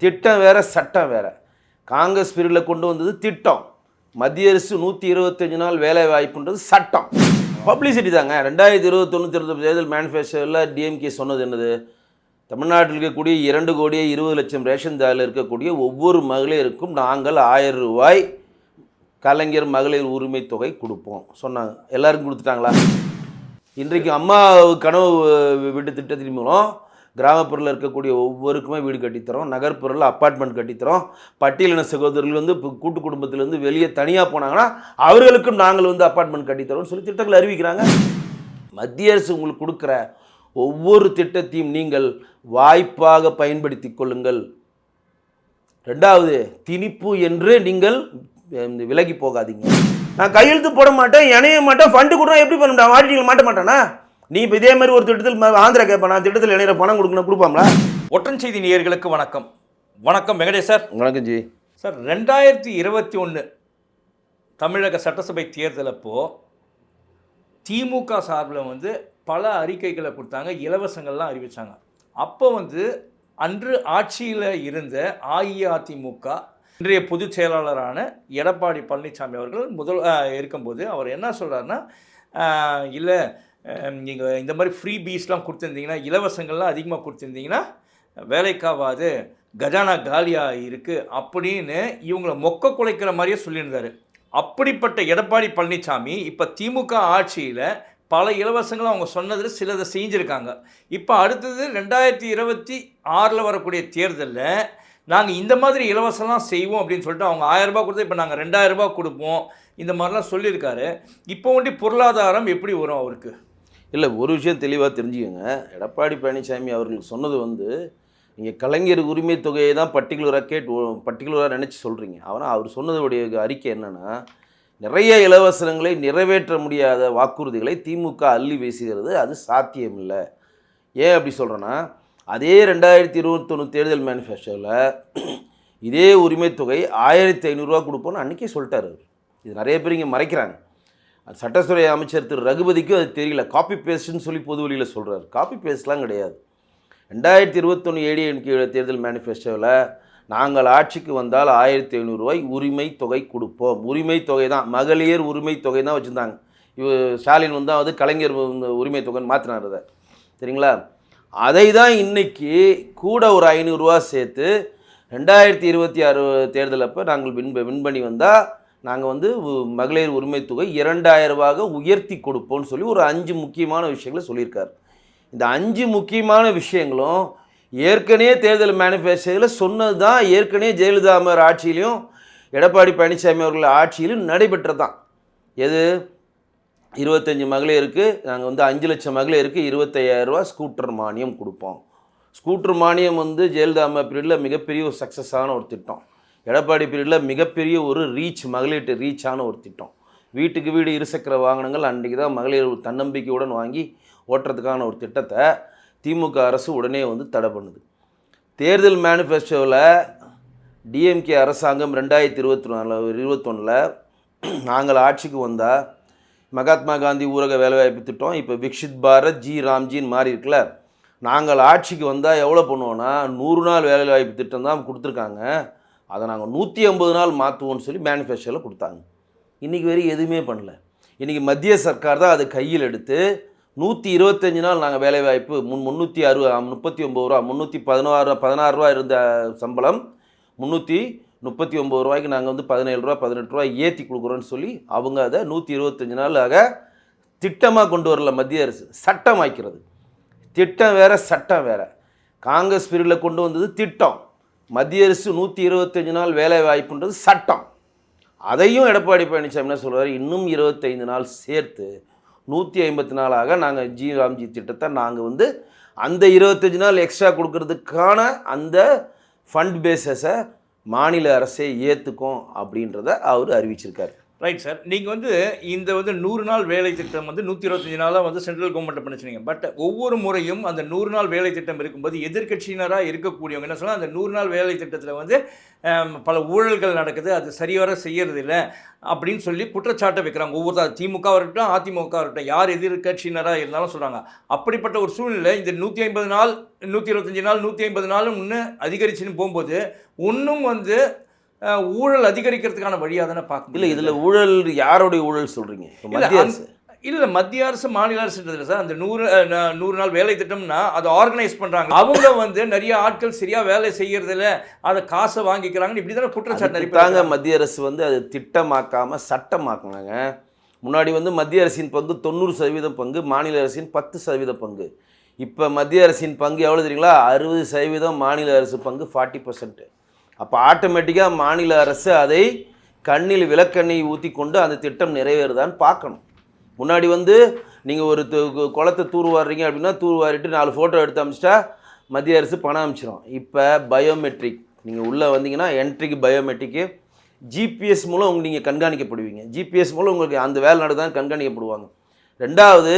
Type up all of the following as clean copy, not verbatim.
திட்டம் வேறு சட்டம் வேறு. காங்கிரஸ் பீரியடில் கொண்டு வந்தது திட்டம், மத்திய அரசு 125 நாள் வேலை வாய்ப்புன்றது சட்டம். பப்ளிசிட்டி தாங்க. 2021 தேர்தல் மேனிஃபெஸ்டோவில் டிஎம்கே சொன்னது என்னது? தமிழ்நாட்டில் இருக்கக்கூடிய 2,20,00,000 ரேஷன் தாலில் இருக்கக்கூடிய ஒவ்வொரு மகளிருக்கும் நாங்கள் 1000 ரூபாய் கலைஞர் மகளிர் உரிமை தொகை கொடுப்போம் சொன்னாங்க. எல்லாருக்கும் கொடுத்துட்டாங்களா? இன்றைக்கு அம்மா கனவு வீட்டு திட்டத்தின் மூலம் கிராமப்புறத்தில் இருக்கக்கூடிய ஒவ்வொருக்குமே வீடு கட்டித்தரோம், நகர்ப்புறத்தில் அப்பார்ட்மெண்ட் கட்டித்தரோம். பட்டியலின சகோதரர்கள் வந்து கூட்டு குடும்பத்திலேருந்து வெளியே தனியாக போனாங்கன்னா அவர்களுக்கும் நாங்கள் வந்து அப்பார்ட்மெண்ட் கட்டித்தரோம்னு சொல்லி திட்டங்கள் அறிவிக்கிறாங்க. மத்திய அரசு உங்களுக்கு கொடுக்குற ஒவ்வொரு திட்டத்தையும் நீங்கள் வாய்ப்பாக பயன்படுத்தி கொள்ளுங்கள். ரெண்டாவது, திணிப்பு என்று நீங்கள் விலகி போகாதீங்க. நான் கையெழுத்து போட மாட்டேன், இணைய மாட்டேன், ஃபண்டு கொடுத்தா எப்படி பண்ண முடியும்? ஆடிட்டில் மாட்ட மாட்டானா? நீ இப்போ இதே மாதிரி ஒரு திட்டத்தில் ஆந்திரா கேட்பானா? திட்டத்தில் இணையிற பணம் கொடுக்கணும், கொடுப்பாங்களா? ஒற்றன் செய்தி நேயர்களுக்கு வணக்கம். வணக்கம் வெங்கடேஷ் சார். வணக்கம் ஜி சார். 2021 தமிழக சட்டசபை தேர்தல் அப்போ திமுக சார்பில் வந்து பல அறிக்கைகளை கொடுத்தாங்க, இலவசங்கள்லாம் அறிவித்தாங்க. அப்போ வந்து அன்று ஆட்சியில் இருந்த அஇஅதிமுக இன்றைய பொதுச் செயலாளரான எடப்பாடி பழனிசாமி அவர்கள் இருக்கும்போது அவர் என்ன சொல்கிறாருன்னா, இல்லை நீங்கள் இந்த மாதிரி ஃப்ரீ பீஸ்லாம் கொடுத்துருந்தீங்கன்னா, இலவசங்கள்லாம் அதிகமாக கொடுத்துருந்தீங்கன்னா வேலைக்காவாது, கஜானா காலியாக இருக்குது அப்படின்னு இவங்களை மொக்க குலைக்கிற மாதிரியே சொல்லியிருந்தார். அப்படிப்பட்ட எடப்பாடி பழனிசாமி இப்போ திமுக ஆட்சியில் பல இலவசங்களும் அவங்க சொன்னதில் சிலதை செஞ்சுருக்காங்க. இப்போ அடுத்தது 2026 வரக்கூடிய தேர்தலில் நாங்கள் இந்த மாதிரி இலவசம்லாம் செய்வோம் அப்படின்னு சொல்லிட்டு அவங்க 1000 ரூபாய் கொடுத்தா இப்போ நாங்கள் 2000 ரூபாய் கொடுப்போம் இந்த மாதிரிலாம் சொல்லியிருக்காரு. இப்போ வந்து பொருளாதாரம் எப்படி வரும் அவருக்கு? இல்லை, ஒரு விஷயம் தெளிவாக தெரிஞ்சுக்கோங்க. எடப்பாடி பழனிசாமி அவர்கள் சொன்னது வந்து நீங்கள் கலைஞர் உரிமை தொகையை தான் பர்டிகுலராக நினச்சி சொல்கிறீங்க. ஆனால் அவர் சொன்னதுடைய அறிக்கை என்னென்னா, நிறைய இலவசங்களை நிறைவேற்ற முடியாத வாக்குறுதிகளை திமுக அள்ளி வீசுகிறது, அது சாத்தியமில்லை. ஏன் அப்படி சொல்கிறேன்னா, அதே 2021 தேர்தல் மேனிஃபெஸ்டோவில் இதே உரிமை தொகை 1500 ரூபா கொடுப்போன்னு அன்றைக்கே சொல்லிட்டார் அவர். இது நிறைய பேர் இங்கே மறைக்கிறாங்க. அது சட்டத்துறை அமைச்சர் திரு ரகுபதிக்கும் அது தெரியல. காப்பி பேஸ்ட்டுன்னு சொல்லி பொது வழியில் சொல்கிறார். காப்பி பேஸ்ட்லாம் கிடையாது. 2021 ஏடிஎம்கே தேர்தல் மேனிஃபெஸ்டோவில் நாங்கள் ஆட்சிக்கு வந்தால் 1500 ரூபாய் உரிமை தொகை கொடுப்போம். உரிமை தொகை தான், மகளிர் உரிமை தொகை தான் வச்சுருந்தாங்க. ஸ்டாலின் வந்து அது கலைஞர் உரிமை தொகைன்னு மாற்றினார் அதை, சரிங்களா? அதை தான் இன்றைக்கி கூட ஒரு 500 ரூபா சேர்த்து 2026 தேர்தல் அப்போ நாங்கள் வின் பண்ணி வந்தால் நாங்கள் வந்து மகளிர் உரிமை தொகை 2000 ரூபாக உயர்த்தி கொடுப்போம்னு சொல்லி ஒரு 5 முக்கியமான விஷயங்களை சொல்லியிருக்கார். இந்த 5 முக்கியமான விஷயங்களும் ஏற்கனவே தேர்தல் மேனிஃபெஸ்டோவில் சொன்னது தான். ஏற்கனவே ஜெயலலிதா அம்மையார் ஆட்சியிலையும் எடப்பாடி பழனிசாமி அவர்கள் ஆட்சியிலும் நடைபெற்றது தான். எது? 25 மகளிருக்கு நாங்கள் வந்து 5 லட்சம் மகளிருக்கு 25,000 ரூபா ஸ்கூட்டர் மானியம் கொடுப்போம். ஸ்கூட்டர் மானியம் வந்து ஜெயலலிதா அம்மையார் பீரியடில் மிகப்பெரிய ஒரு சக்ஸஸான ஒரு திட்டம். எடப்பாடி பீரியடில் மிகப்பெரிய ஒரு மகளிர்கிட்ட ரீச்சான ஒரு திட்டம். வீட்டுக்கு வீடு இருசக்கர வாகனங்கள் அன்றைக்கு தான் மகளிர் தன்னம்பிக்கையுடன் வாங்கி ஓட்டுறதுக்கான ஒரு திட்டத்தை திமுக அரசு உடனே வந்து தடை பண்ணுது. தேர்தல் மேனிஃபெஸ்டோவில் டிஎம்கே அரசாங்கம் 2021 நாங்கள் ஆட்சிக்கு வந்தால் மகாத்மா காந்தி ஊரக வேலைவாய்ப்பு திட்டம், இப்போ விக்ஷித் பாரத், ஜி ராம்ஜின்னு மாறி இருக்குல்ல, நாங்கள் ஆட்சிக்கு வந்தால் எவ்வளோ பண்ணுவோன்னா 100 நாள் வேலைவாய்ப்பு திட்டம் தான் கொடுத்துருக்காங்க. அதை நாங்கள் 150 நாள் மாற்றுவோம்னு சொல்லி மேனிஃபெஸ்டோவில் கொடுத்தாங்க. இன்றைக்கி வரைக்கும் எதுவுமே பண்ணல. இன்றைக்கி மத்திய சர்க்கார் தான் அதை கையில் எடுத்து 125 நாள் நாங்கள் வேலைவாய்ப்பு 339 ரூபா, 316 ரூபா இருந்த சம்பளம் 339 ரூபாய்க்கு நாங்கள் வந்து 17 ரூபா 18 ரூபா ஏற்றி கொடுக்குறோன்னு சொல்லி அவங்க அதை 125 நாளாக திட்டமாக கொண்டு வரல. மத்திய அரசு சட்டமாக்கிறது. திட்டம் வேறு சட்டம் வேறு. காங்கிரஸ் பீரியடில் கொண்டு வந்தது திட்டம், மத்திய அரசு 125 நாள் வேலை வாய்ப்புன்றது சட்டம். அதையும் எடப்பாடி பழனிசாமி என்ன சொல்கிறார், இன்னும் 25 நாள் சேர்த்து 150 நாளாக நாங்கள் ஜி ராம்ஜி திட்டத்தை நாங்கள் வந்து அந்த 25 நாள் எக்ஸ்ட்ரா கொடுக்கறதுக்கான அந்த ஃபண்ட் பேஸஸை மாநில அரசே ஏற்றுக்கும் அப்படின்றத அவர் அறிவிச்சிருக்கார். Right sir. நீங்கள் வந்து இந்த வந்து 100 நாள் வேலை திட்டம் வந்து 125 நாளாக வந்து சென்ட்ரல் கவர்மெண்ட் பண்ணிச்சுனீங்க. பட் ஒவ்வொரு முறையும் அந்த 100 நாள் வேலை திட்டம் இருக்கும்போது எதிர்க்கட்சியினராக இருக்கக்கூடியவங்க என்ன சொன்னால், அந்த 100 நாள் வேலை திட்டத்தில் வந்து பல ஊழல்கள் நடக்குது, அது சரிவர செய்யறது இல்லை அப்படின்னு சொல்லி குற்றச்சாட்டை வைக்கிறாங்க. ஒவ்வொரு திமுக இருக்கட்டும், அதிமுக இருக்கட்டும், யார் எதிர்க்கட்சியினராக இருந்தாலும் சொல்கிறாங்க. அப்படிப்பட்ட ஒரு சூழ்நிலை இந்த 150 நாள், 125 நாள், 150 நாளும் இன்னும் அதிகரிச்சுன்னு போகும்போது இன்னும் வந்து ஊழல் அதிகரிக்கிறதுக்கான வழியாக தானே பார்க்க இல்லை. இதில் ஊழல் யாருடைய ஊழல் சொல்கிறீங்க? மத்திய அரசு இல்லை, மத்திய அரசு மாநில அரசுன்றதுல சார். அந்த 100 நாள் வேலை திட்டம்னா அதை ஆர்கனைஸ் பண்ணுறாங்க. அவங்க வந்து நிறைய ஆட்கள் சரியாக வேலை செய்யறதில்ல, அதை காசை வாங்கிக்கிறாங்கன்னு இப்படி தானே குற்றச்சாட்டு நிறைய. மத்திய அரசு வந்து அது திட்டமாக்காமல் சட்டமாக்குனாங்க. முன்னாடி வந்து மத்திய அரசின் பங்கு 90% பங்கு, மாநில அரசின் 10% பங்கு. இப்போ மத்திய அரசின் பங்கு எவ்வளோ தெரியுங்களா? 60%, மாநில அரசு பங்கு 40%. அப்போ ஆட்டோமேட்டிக்காக மாநில அரசு அதை கண்ணில் விளக்கெண்ணெய் ஊற்றி கொண்டு அந்த திட்டம் நிறைவேறுதான்னு பார்க்கணும். முன்னாடி வந்து நீங்கள் ஒரு குளத்தை தூர்வாடுறீங்க அப்படின்னா தூர்வாரிட்டு 4 ஃபோட்டோ எடுத்து அமிச்சிட்டா மத்திய அரசு பணம் அமிச்சிடும். இப்போ பயோமெட்ரிக், நீங்கள் உள்ளே வந்தீங்கன்னா என்ட்ரிக்கு பயோமெட்ரிக்கு, ஜிபிஎஸ் மூலம் நீங்கள் கண்காணிக்கப்படுவீங்க. ஜிபிஎஸ் மூலம் உங்களுக்கு அந்த வேலை நடக்குதான் கண்காணிக்கப்படுவாங்க. ரெண்டாவது,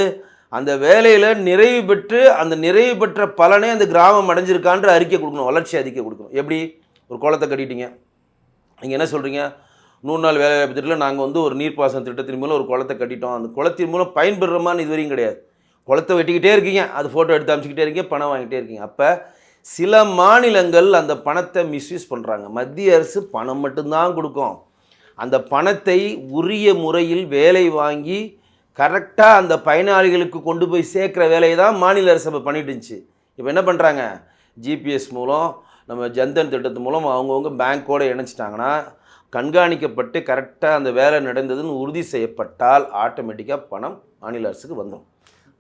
அந்த வேலையில் நிறைவு பெற்று அந்த நிறைவு பெற்ற பலனே அந்த கிராமம் அடைஞ்சிருக்கான்ற அறிக்கை கொடுக்கணும், வளர்ச்சி அறிக்கை கொடுக்கணும். எப்படி? ஒரு குளத்தை கட்டிட்டீங்க, நீங்கள் என்ன சொல்கிறீங்க? 100 நாள் வேலை வாய்ப்பு திட்டத்தில் நாங்கள் வந்து ஒரு நீர்ப்பாசன திட்டத்தின் மூலம் ஒரு குளத்தை கட்டிட்டோம், அந்த குளத்தின் மூலம் பயன்பெறுறமான்னு இது வரையும் கிடையாது. குளத்தை வெட்டிக்கிட்டே இருக்கீங்க, அது ஃபோட்டோ எடுத்து அமைச்சிக்கிட்டே இருக்கீங்க, பணம் வாங்கிட்டே இருக்கீங்க. அப்போ சில மாநிலங்கள் அந்த பணத்தை மிஸ்யூஸ் பண்ணுறாங்க. மத்திய அரசு பணம் மட்டும்தான் கொடுக்கும். அந்த பணத்தை உரிய முறையில் வேலை வாங்கி கரெக்டாக அந்த பயனாளிகளுக்கு கொண்டு போய் சேர்க்குற வேலையை தான் மாநில அரசு இப்போ பண்ணிட்டு இருந்துச்சு. இப்போ என்ன பண்ணுறாங்க? ஜிபிஎஸ் மூலம், நம்ம ஜன்தன் திட்டத்து மூலம் அவங்கவுங்க பேங்க்கோடு இணைச்சிட்டாங்கன்னா கண்காணிக்கப்பட்டு கரெக்டாக அந்த வேலை நடந்ததுன்னு உறுதி செய்யப்பட்டால் ஆட்டோமேட்டிக்காக பணம் மாநில அரசுக்கு வந்துடும்.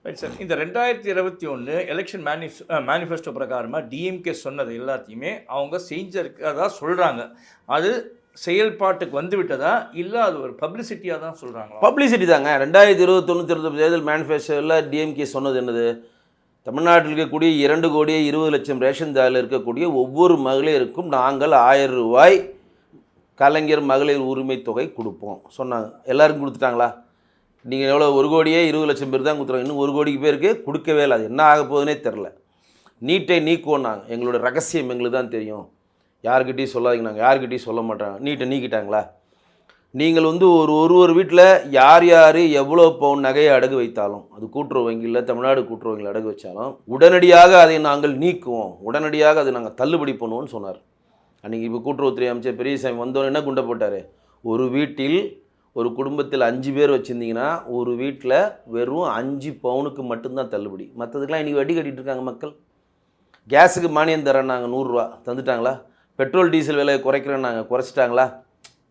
Right sir. இந்த 2021 எலெக்ஷன் மேனிஃபெஸ்டோ பிரகாரமாக டிஎம்கே சொன்னது எல்லாத்தையுமே அவங்க செஞ்சிருக்கதா சொல்கிறாங்க. அது செயல்பாட்டுக்கு வந்து விட்டதா இல்லை அது ஒரு பப்ளிசிட்டியாக தான் சொல்கிறாங்க? பப்ளிசிட்டி தாங்க. 2021 தேர்தல் மேனிஃபெஸ்டோவில் டிஎம்கே சொன்னது என்னது? தமிழ்நாட்டில் இருக்கக்கூடிய 2,20,00,000 ரேஷன் தாயில் இருக்கக்கூடிய ஒவ்வொரு மகளிருக்கும் நாங்கள் 1000 ரூபாய் கலைஞர் மகளிர் உரிமை தொகை கொடுப்போம் சொன்னாங்க. எல்லாருக்கும் கொடுத்துட்டாங்களா? நீங்கள் எவ்வளோ 1,20,00,000 பேர் தான் கொடுத்துருவாங்க. இன்னும் 1 கோடி பேருக்கு கொடுக்கவே இல்லை. அது என்ன ஆக போகுதுன்னே தெரில. நீட்டை நீக்குவோன்னாங்க. எங்களோட ரகசியம் எங்களுக்கு தான் தெரியும், யாருக்கிட்டையும் சொல்லாதீங்க, நாங்கள் யாருக்கிட்டையும் சொல்ல மாட்டாங்க. நீட்டை நீக்கிட்டாங்களா? நீங்கள் வந்து ஒரு வீட்டில் யார் யார் எவ்வளோ பவுன் நகையை அடகு வைத்தாலும், அது கூட்டுறவு வங்கியில், தமிழ்நாடு கூட்டுறவு வங்கியில் அடகு வச்சாலும் உடனடியாக அதை நாங்கள் நீக்குவோம், உடனடியாக அதை நாங்கள் தள்ளுபடி பண்ணுவோம்னு சொன்னார். அன்றைக்கி இப்போ கூட்டுறவுத்துறை அமைச்சர் பெரியசாமி வந்தோன்னு என்ன குண்டை போட்டார்? ஒரு வீட்டில், ஒரு குடும்பத்தில் 5 பேர் வச்சுருந்தீங்கன்னா ஒரு வீட்டில் வெறும் 5 பவுனுக்கு மட்டும்தான் தள்ளுபடி. மற்றதுக்கெலாம் இன்றைக்கி வட்டி கட்டிகிட்டு இருக்காங்க மக்கள். கேஸுக்கு மானியம் தரேன்னாங்க, 100 ரூபா தந்துட்டாங்களா? பெட்ரோல் டீசல் விலையை குறைக்கிறேன்னாங்க, குறைச்சிட்டாங்களா?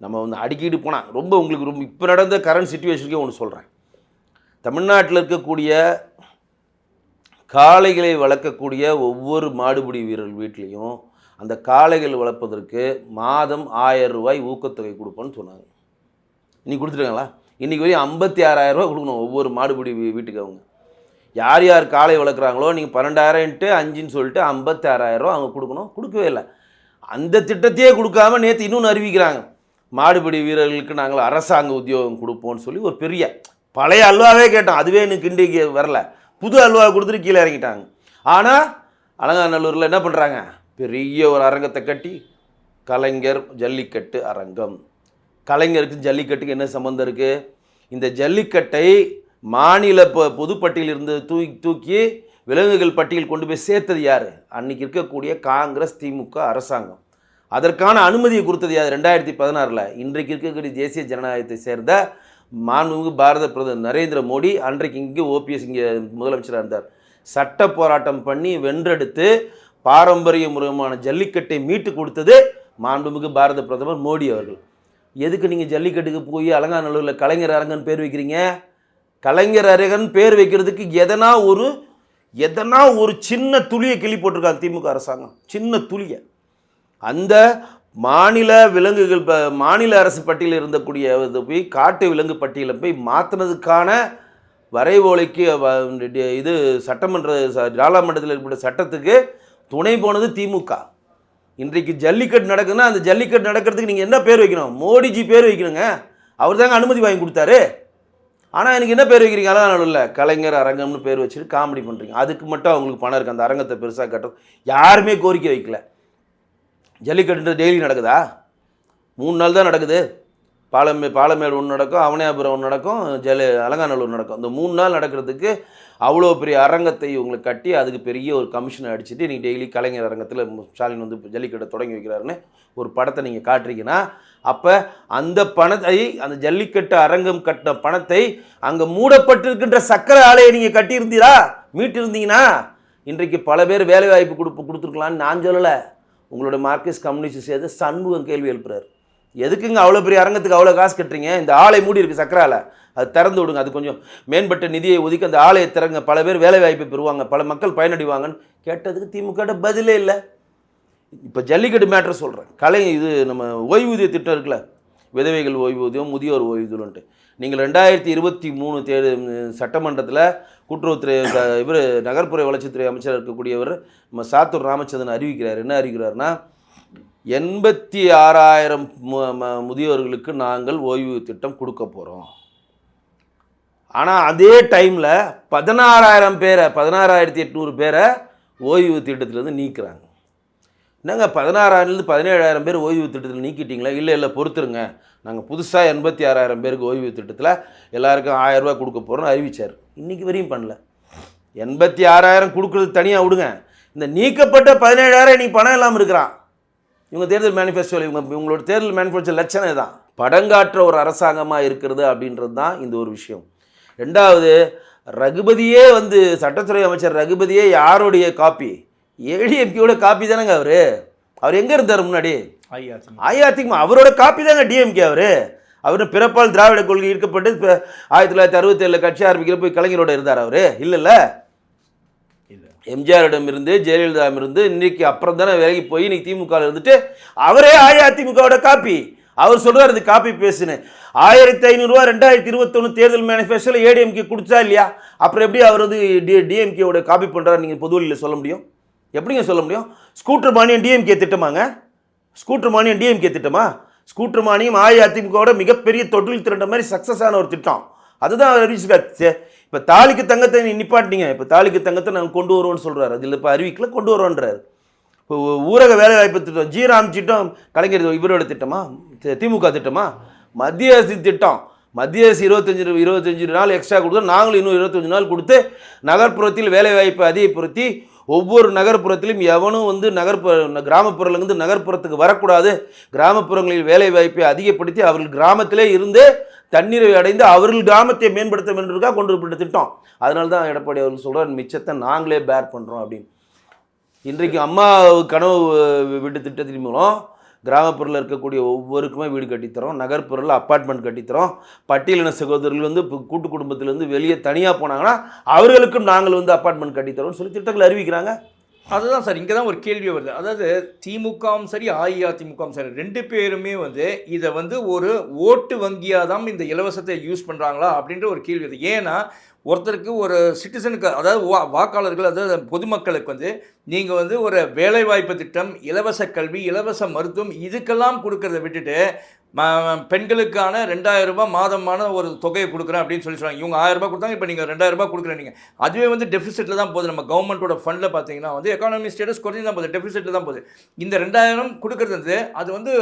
நம்ம வந்து அடிக்கிட்டு போனால் ரொம்ப உங்களுக்கு ரொம்ப இப்போ நடந்த கரண்ட் சிச்சுவேஷனுக்கே ஒன்று சொல்கிறேன். தமிழ்நாட்டில் இருக்கக்கூடிய காளைகளை வளர்க்கக்கூடிய ஒவ்வொரு மாடுபிடி வீரர்கள் வீட்லேயும் அந்த காளைகள் வளர்ப்பதற்கு மாதம் 1000 ரூபாய் ஊக்கத்தொகை கொடுப்போன்னு சொன்னாங்க. இன்றைக்கி கொடுத்துருக்காங்களா? இன்றைக்கி வரையும் 56,000 ரூபா கொடுக்கணும் ஒவ்வொரு மாடுபிடி வீட்டுக்கு. அவங்க யார் யார் காளை வளர்க்குறாங்களோ நீங்கள் 12,000 × 5ன்னு சொல்லிட்டு 56,000 ரூபா அவங்க கொடுக்கணும். கொடுக்கவே இல்லை. அந்த திட்டத்தையே கொடுக்காம நேற்று இன்னொன்று அறிவிக்கிறாங்க, மாடுபிடி வீரர்களுக்கு நாங்கள் அரசாங்க உத்தியோகம் கொடுப்போம்னு சொல்லி. ஒரு பெரிய பழைய அல்வாவே கேட்டோம், அதுவே எனக்கு இன்றைக்கு வரல, புது அல்வா கொடுத்துட்டு கீழே இறங்கிட்டாங்க. ஆனால் அலங்காநல்லூரில் என்ன பண்ணுறாங்க? பெரிய ஒரு அரங்கத்தை கட்டி கலைஞர் ஜல்லிக்கட்டு அரங்கம். கலைஞருக்கு ஜல்லிக்கட்டுக்கு என்ன சம்மந்தம் இருக்குது? இந்த ஜல்லிக்கட்டை மாநில பொதுப்பட்டியலிருந்து தூக்கி விலங்குகள் பட்டியல் கொண்டு போய் சேர்த்தது யார்? அன்றைக்கி இருக்கக்கூடிய காங்கிரஸ் திமுக அரசாங்கம். அதற்கான அனுமதியை கொடுத்தது யார்? 2016. இன்றைக்கு இருக்கக்கூடிய தேசிய ஜனநாயகத்தை சேர்ந்த மாண்புமிகு பாரத பிரதமர் நரேந்திர மோடி. அன்றைக்கு இங்கே ஓபிஎஸ் இங்கே முதலமைச்சராக இருந்தார். சட்ட போராட்டம் பண்ணி வென்றெடுத்து பாரம்பரிய முறையான ஜல்லிக்கட்டை மீட்டு கொடுத்தது மாண்புமிகு பாரத பிரதமர் மோடி அவர்கள். எதுக்கு நீங்கள் ஜல்லிக்கட்டுக்கு போய் அலங்காநல்லூரில் கலைஞர் அரங்கன் பேர் வைக்கிறீங்க? கலைஞர் அரங்கன் பேர் வைக்கிறதுக்கு எதனா ஒரு சின்ன துளியை கிள்ளி போட்டிருக்காங்க திமுக அரசாங்கம், சின்ன துளியை. அந்த மாநில விலங்குகள் மாநில அரசு பட்டியலில் இருந்தக்கூடிய போய் காட்டு விலங்கு பட்டியலில் போய் மாற்றினதுக்கான வரைவோலைக்கு இது சட்டமன்ற நாடாளுமன்றத்தில் ஏற்பட்ட சட்டத்துக்கு துணை போனது திமுக. இன்றைக்கு ஜல்லிக்கட்டு நடக்குதுன்னா அந்த ஜல்லிக்கட்டு நடக்கிறதுக்கு நீங்கள் என்ன பேர் வைக்கணும்? மோடிஜி பேர் வைக்கணுங்க. அவர் தாங்க அனுமதி வாங்கி கொடுத்தாரு. ஆனால் எனக்கு என்ன பேர் வைக்கிறீங்க? அதான் இல்லை, கலைஞர் அரங்கம்னு பேர் வச்சுட்டு காமெடி பண்ணுறீங்க. அதுக்கு மட்டும் அவங்களுக்கு பணம் இருக்குது, அந்த அரங்கத்தை பெருசாக கட்டும். யாருமே கோரிக்கை வைக்கல. ஜல்லிக்கட்டு டெய்லி நடக்குதா? 3 நாள் தான் நடக்குது. பாலமேடு ஒன்று நடக்கும், அவனியாபுரம் ஒன்று நடக்கும், அலங்காநல்லூர் நடக்கும். இந்த 3 நாள் நடக்கிறதுக்கு அவ்வளோ பெரிய அரங்கத்தை இவங்களை கட்டி அதுக்கு பெரிய ஒரு கமிஷனை அடிச்சுட்டு நீங்கள் டெய்லி கலைஞர் அரங்கத்தில் ஸ்டாலின் வந்து ஜல்லிக்கட்டை தொடங்கி வைக்கிறாருன்னு ஒரு படத்தை நீங்கள் காட்டுறீங்கன்னா, அப்போ அந்த பணத்தை, அந்த ஜல்லிக்கட்டு அரங்கம் கட்டின பணத்தை அங்கே மூடப்பட்டிருக்கின்ற சக்கரை ஆலையை நீங்கள் கட்டியிருந்தீரா, மீட்டிருந்தீங்கன்னா இன்றைக்கு பல பேர் வேலைவாய்ப்பு கொடுத்துருக்கலான்னு நான் சொல்லலை. உங்களோட மார்க்சிஸ்ட் கம்யூனிஸ்ட் சேர்த்து சண்முகம் கேள்வி எழுப்புறாரு. எதுக்குங்க அவ்வளோ பெரிய அரங்கத்துக்கு அவ்வளோ காசு கட்டுறீங்க? இந்த ஆலை மூடி இருக்குது சக்கரை ஆலை, அது திறந்து விடுங்க. அது கொஞ்சம் மேம்பட்ட நிதியை ஒதுக்கி அந்த ஆலையை திறங்க, பல பேர் வேலை வாய்ப்பு பெறுவாங்க, பல மக்கள் பயனடைவாங்கன்னு கேட்டதுக்கு திமுக பதிலே இல்லை. இப்போ ஜல்லிக்கட்டு மேட்ரு சொல்கிறேன். இது நம்ம ஓய்வூதிய திட்டம் இருக்குல்ல, விதவைகள் ஓய்வூதியம், முதியோர் ஓய்வூதியம்ன்ட்டு. நீங்கள் 2023 சட்டமன்றத்தில் கூட்டுறவுத்துறை இவர் நகர்ப்புற வளர்ச்சித்துறை அமைச்சர் இருக்கக்கூடியவர் நம்ம சாத்தூர் ராமச்சந்திரன் அறிவிக்கிறார். என்ன அறிவிக்கிறாருன்னா, 86,000 முதியோர்களுக்கு நாங்கள் ஓய்வு திட்டம் கொடுக்க போகிறோம். ஆனால் அதே டைமில் 16,800 பேரை ஓய்வு திட்டத்திலேருந்து நீக்கிறாங்க. என்னங்க 16,000லேருந்து 17,000 பேர் ஓய்வு திட்டத்தில் நீக்கிட்டீங்களா? இல்லை பொறுத்துருங்க, நாங்கள் புதுசாக 86,000 பேருக்கு ஓய்வு திட்டத்தில் எல்லாருக்கும் 1000 ரூபா கொடுக்க போகிறோன்னு அறிவித்தார். இன்றைக்கி வரையும் பண்ணல. 86,000 கொடுக்குறது தனியாக விடுங்க, இந்த நீக்கப்பட்ட 17,000 இன்னைக்கு பணம் இல்லாமல் இருக்கிறான். இவங்க தேர்தல் மேனிஃபெஸ்டோவில் இவங்களோட தேர்தல் மேனிஃபெஸ்டோ லட்சணம் தான் படங்காற்ற ஒரு அரசாங்கமாக இருக்கிறது அப்படின்றது தான் இந்த ஒரு விஷயம். ரெண்டாவது, ரகுபதியே வந்து சட்டத்துறை அமைச்சர் ரகுபதியே யாருடைய காப்பி? ஏடிஎம்கேயோட காப்பி தானேங்க அவர் எங்கே இருந்தார் முன்னாடி? அதிமுக. அவரோட காப்பி தாங்க டிஎம்கே. அவர் பிறப்பால் திராவிட கொள்கை ஈர்க்கப்பட்டு 1967 கட்சி ஆரம்பிக்கிற போய் கலைஞரோட இருந்தார் அவர்? இல்லைல்ல. எம்ஜிஆரிடம் இருந்து ஜெயலலிதாவிடம் இருந்து இன்னைக்கு அப்புறம் தானே விலகி போய் இன்னைக்கு திமுக இருந்துட்டு அவரே அஇஅதிமுகவோட காப்பி. அவர் சொல்றாரு இது காப்பி பேசுன்னு. 1,500 ரூபா 2021 தேர்தல் மேனிஃபெஸ்டோல ஏடிஎம்கே கொடுத்தா இல்லையா? அப்புறம் எப்படி அவர் வந்து டிஎம்கேவோட காப்பி பண்றாரு நீங்கள் பொதுவெளியில் சொல்ல முடியும்? எப்படிங்க சொல்ல முடியும்? ஸ்கூட்டர் மானியம் டிஎம்கே திட்டமாங்க? ஸ்கூட்டர் மானியம் டிஎம்கே திட்டமா? ஸ்கூட்டர் மானியம் அஇஅதிமுகவோட மிகப்பெரிய தொழில் திரண்ட மாதிரி சக்ஸஸ் ஆன ஒரு திட்டம். அதுதான் அவர் அறிவிச்சுக்காச்சு. இப்போ தாலிக்கு தங்கத்தை நிப்பாட்டினீங்க, இப்போ தாலிக்கு தங்கத்தை நாங்கள் கொண்டு வருவோம்னு சொல்கிறாரு. அதில் இப்போ அறிவிக்கல, கொண்டு வருவோன்றாரு. இப்போ ஊரக வேலைவாய்ப்பு திட்டம், ஜிராம் திட்டம் கலைஞர் இவரோட திட்டமா? திமுக திட்டமா? மத்திய அரசு திட்டம். மத்திய அரசு 25 நாள் எக்ஸ்ட்ரா கொடுத்தோம், நாங்களும் இன்னும் 25 நாள் கொடுத்து நகர்ப்புறத்தில் வேலைவாய்ப்பை அதிகப்படுத்தி ஒவ்வொரு நகர்ப்புறத்திலும் எவனும் வந்து கிராமப்புறத்துலேருந்து நகர்ப்புறத்துக்கு வரக்கூடாது, கிராமப்புறங்களில் வேலைவாய்ப்பை அதிகப்படுத்தி அவர்கள் கிராமத்திலே இருந்து தண்ணீரை அடைந்து அவர்கள் கிராமத்தை மேம்படுத்த வேண்டியிருக்கா கொண்டு வரப்பட்ட திட்டம். அதனால தான் எடப்பாடி அவர்கள் சொல்கிறார் மிச்சத்தை நாங்களே பேர் பண்ணுறோம் அப்படின்னு. இன்றைக்கு அம்மா கனவு வீட்டு திட்டத்தின் மூலம் கிராமப்புறத்தில் இருக்கக்கூடிய ஒவ்வொருக்குமே வீடு கட்டித்தரோம், நகர்ப்புறத்தில் அப்பார்ட்மெண்ட் கட்டித்தரோம். பட்டியலின சகோதரர்கள் வந்து கூட்டு குடும்பத்திலேருந்து வெளியே தனியாக போனாங்கன்னா அவர்களுக்கும் நாங்கள் வந்து அப்பார்ட்மெண்ட் கட்டித்தரோம்னு சொல்லி திட்டங்கள் அறிவிக்கிறாங்க. அதுதான் சார், இங்கே தான் ஒரு கேள்வி வருது. அதாவது திமுகவும் சரி அஇஅதிமுகவும் சரி 2 பேருமே வந்து இதை வந்து ஒரு ஓட்டு வங்கியாக தான் இந்த இலவசத்தை யூஸ் பண்ணுறாங்களா அப்படின்ற ஒரு கேள்வி வருது. ஏன்னா ஒருத்தருக்கு ஒரு சிட்டிசனுக்கு, அதாவது வாக்காளர்கள், அதாவது பொதுமக்களுக்கு வந்து நீங்கள் வந்து ஒரு வேலைவாய்ப்பு திட்டம், இலவச கல்வி, இலவச மருத்துவம் இதுக்கெல்லாம் கொடுக்கறத விட்டுட்டு பெண்களுக்கான 2,000 ரூபாய் மாதமான ஒரு தொகையை கொடுக்குறேன் அப்படின்னு சொல்கிறாங்க. இவங்க 1000 ரூபாய் கொடுத்தாங்க, இப்போ நீங்கள் 2,000 ரூபாய் கொடுக்குறேன். நீங்கள் அதுவே வந்து டெபிசிட்டில் தான் போகுது. நம்ம கவர்மெண்ட்டோட ஃபண்டில் பார்த்தீங்கன்னா வந்து எக்கானமி ஸ்டேட்டஸ் குறைஞ்சி தான் போகுது, டெபிசிட்டில் தான் போகுது. இந்த 2,000 கொடுக்குறது வந்து அது வந்து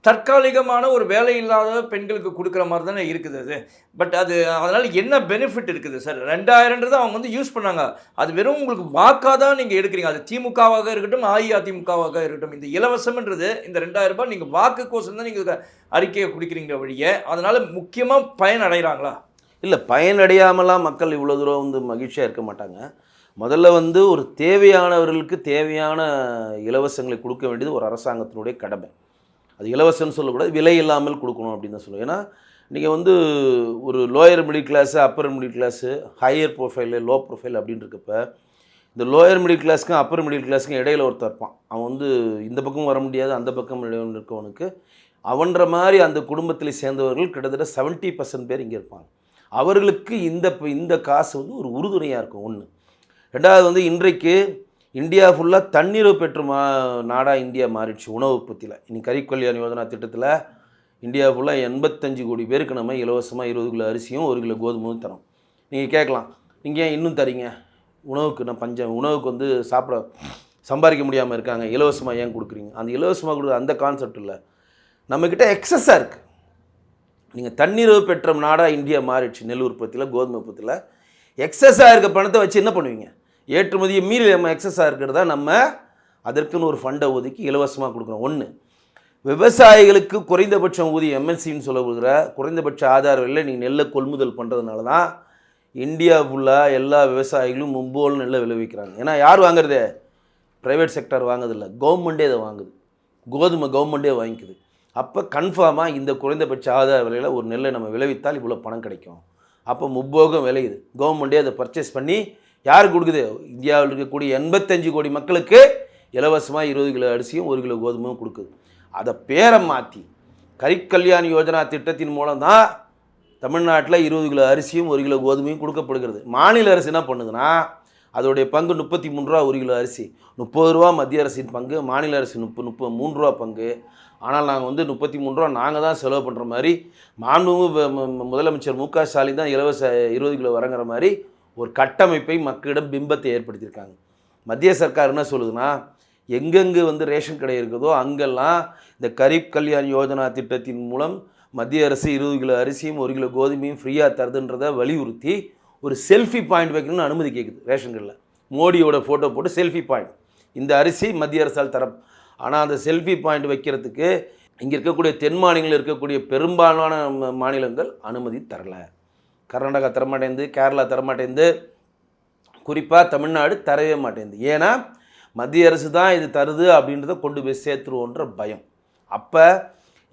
தற்காலிகமான ஒரு வேலை இல்லாத பெண்களுக்கு கொடுக்குற மாதிரி தானே இருக்குது அது. பட் அது அதனால் என்ன பெனிஃபிட் இருக்குது சார்? 2,000ன்றது அவங்க வந்து யூஸ் பண்ணாங்க, அது வெறும் உங்களுக்கு வாக்காக தான் நீங்கள் எடுக்கிறீங்க. அது திமுகவாக இருக்கட்டும் அஇஅதிமுகவாக இருக்கட்டும், இந்த இலவசம்ன்றது இந்த 2,000 ரூபாய் நீங்கள் வாக்குக்கோசம் தான் நீங்கள் அறிக்கையை குடிக்கிறீங்க வழியே. அதனால் முக்கியமாக பயன் அடைகிறாங்களா? இல்லை, பயனடையாமலாம் மக்கள் இவ்வளோ தூரம் வந்து மகிழ்ச்சியாக இருக்க மாட்டாங்க. முதல்ல வந்து ஒரு தேவையானவர்களுக்கு தேவையான இலவசங்களை கொடுக்க வேண்டியது ஒரு அரசாங்கத்தினுடைய கடமை. அது இலவசம்னு சொல்லக்கூடாது, விலை இல்லாமல் கொடுக்கணும் அப்படின்னு தான் சொல்லுவேன். ஏன்னா நீங்கள் வந்து ஒரு lower middle class, upper middle class, higher profile, low profile அப்படின்னு இருக்கப்போ இந்த லோயர் மிடில் கிளாஸுக்கும் அப்பர் மிடில் கிளாஸுக்கும் இடையில ஒருத்தர் இருப்பான். அவன் வந்து இந்த பக்கம் வர முடியாது, அந்த பக்கம் இருக்கவனுக்கு அவன்ற மாதிரி அந்த குடும்பத்தில் சேர்ந்தவர்கள் கிட்டத்தட்ட 70% பேர் இங்கே இருப்பாங்க. அவர்களுக்கு இந்த காசு வந்து ஒரு உறுதுணையாக இருக்கும். ஒன்று. ரெண்டாவது வந்து இன்றைக்கு இந்தியா ஃபுல்லாக தண்ணீர் பெற்று நாடாக இந்தியா மாறிடுச்சு உணவு உற்பத்தியில். இன்னைக்கு கரீப் கல்யாண் யோஜனா திட்டத்தில் இந்தியா ஃபுல்லாக 85 கோடி பேருக்கு நம்ம இலவசமாக 20 கிலோ அரிசியும் 1 கிலோ கோதுமையும் தரோம். நீங்கள் கேட்கலாம், நீங்கள் ஏன் இன்னும் தரீங்க, உணவுக்கு நான் உணவுக்கு வந்து சம்பாதிக்க முடியாமல் இருக்காங்க, இலவசமாக ஏன் கொடுக்குறீங்க? அந்த இலவசமாக கொடுக்குற அந்த கான்செப்ட் இல்லை, நம்மக்கிட்ட எக்ஸஸாக இருக்குது. நீங்கள் தன்னிறைவு பெற்ற நாடாக இந்தியா மாறிடுச்சு. நெல் உற்பத்தியில், கோதுமை உற்பத்தியில் எக்ஸஸாக இருக்க பணத்தை வச்சு என்ன பண்ணுவீங்க? ஏற்றுமதியை மீறி நம்ம எக்ஸஸாக இருக்கிறதா நம்ம அதற்குன்னு ஒரு ஃபண்டை ஒதுக்கி இலவசமாக கொடுக்குறோம். ஒன்று, விவசாயிகளுக்கு குறைந்தபட்சம் ஊதியம் எம்எல்சின்னு சொல்லப்படுகிற குறைந்தபட்ச ஆதார விலையில் நீங்கள் நெல்லை கொள்முதல் பண்ணுறதுனால தான் இந்தியா ஃபுல்லாக எல்லா விவசாயிகளும் மும்போல் நெல்லை விளைவிக்கிறாங்க. ஏன்னா யார் வாங்குறது? ப்ரைவேட் செக்டர் வாங்குறதில்ல, கவர்மெண்ட்டே அதை வாங்குது. கோதுமை கவர்மெண்ட்டே வாங்கிக்குது. அப்போ கன்ஃபார்மாக இந்த குறைந்தபட்ச ஆதார விலையில் ஒரு நெல்லை நம்ம விளைவித்தால் இவ்வளோ பணம் கிடைக்கும். அப்போ முப்போகம் விளையுது, கவர்மெண்ட்டே அதை பர்ச்சேஸ் பண்ணி யாருக்கு கொடுக்குது? இந்தியாவில் இருக்கக்கூடிய 85 கோடி மக்களுக்கு இலவசமாக 20 கிலோ அரிசியும் 1 கிலோ கோதுமையும் கொடுக்குது. அதை பேரை மாற்றி கரீப் கல்யாண் யோஜனா திட்டத்தின் மூலம் தான் தமிழ்நாட்டில் 20 கிலோ அரிசியும் 1 கிலோ கோதுமையும் கொடுக்கப்படுகிறது. மாநில அரசு என்ன பண்ணுதுன்னா, அதோடைய பங்கு 33 ரூபா 1 கிலோ அரிசி, 30 ரூபா மத்திய அரசின் பங்கு, மாநில அரசு 3 ரூபா பங்கு. ஆனால் நாங்கள் வந்து 33 ரூபா நாங்கள் தான் செலவு பண்ணுற மாதிரி, மாண்புமிகு முதலமைச்சர் மு க ஸ்டாலின் தான் இலவச 20 கிலோ வரங்கிற மாதிரி ஒரு கட்டமைப்பை மக்களிடம் பிம்பத்தை ஏற்படுத்தியிருக்காங்க. மத்திய சர்க்கார் என்ன சொல்லுதுன்னா, எங்கெங்கு வந்து ரேஷன் கடை இருக்குதோ அங்கெல்லாம் இந்த கரீப் கல்யாண் யோஜனா திட்டத்தின் மூலம் மத்திய அரசு 20 கிலோ அரிசியும் 1 கிலோ கோதுமையும் ஃப்ரீயாக தருதுன்றதை வலியுறுத்தி ஒரு செல்ஃபி பாயிண்ட் வைக்கணும்னு அனுமதி கேட்குது ரேஷன் கடையில். மோடியோட ஃபோட்டோ போட்டு செல்ஃபி பாயிண்ட், இந்த அரிசி மத்திய அரசால் தர. ஆனால் அந்த செல்ஃபி பாயிண்ட் வைக்கிறதுக்கு இங்கே இருக்கக்கூடிய தென் மாநிலங்களில் இருக்கக்கூடிய பெரும்பாலான மாநிலங்கள் அனுமதி தரலை. கர்நாடகா தரமாட்டேங்குது, கேரளா தரமாட்டேங்குது, குறிப்பாக தமிழ்நாடு தரவே மாட்டேங்குது. ஏன்னா மத்திய அரசு தான் இது தருது அப்படின்றத கொண்டு போய் சேர்த்துருவோன்ற பயம். அப்போ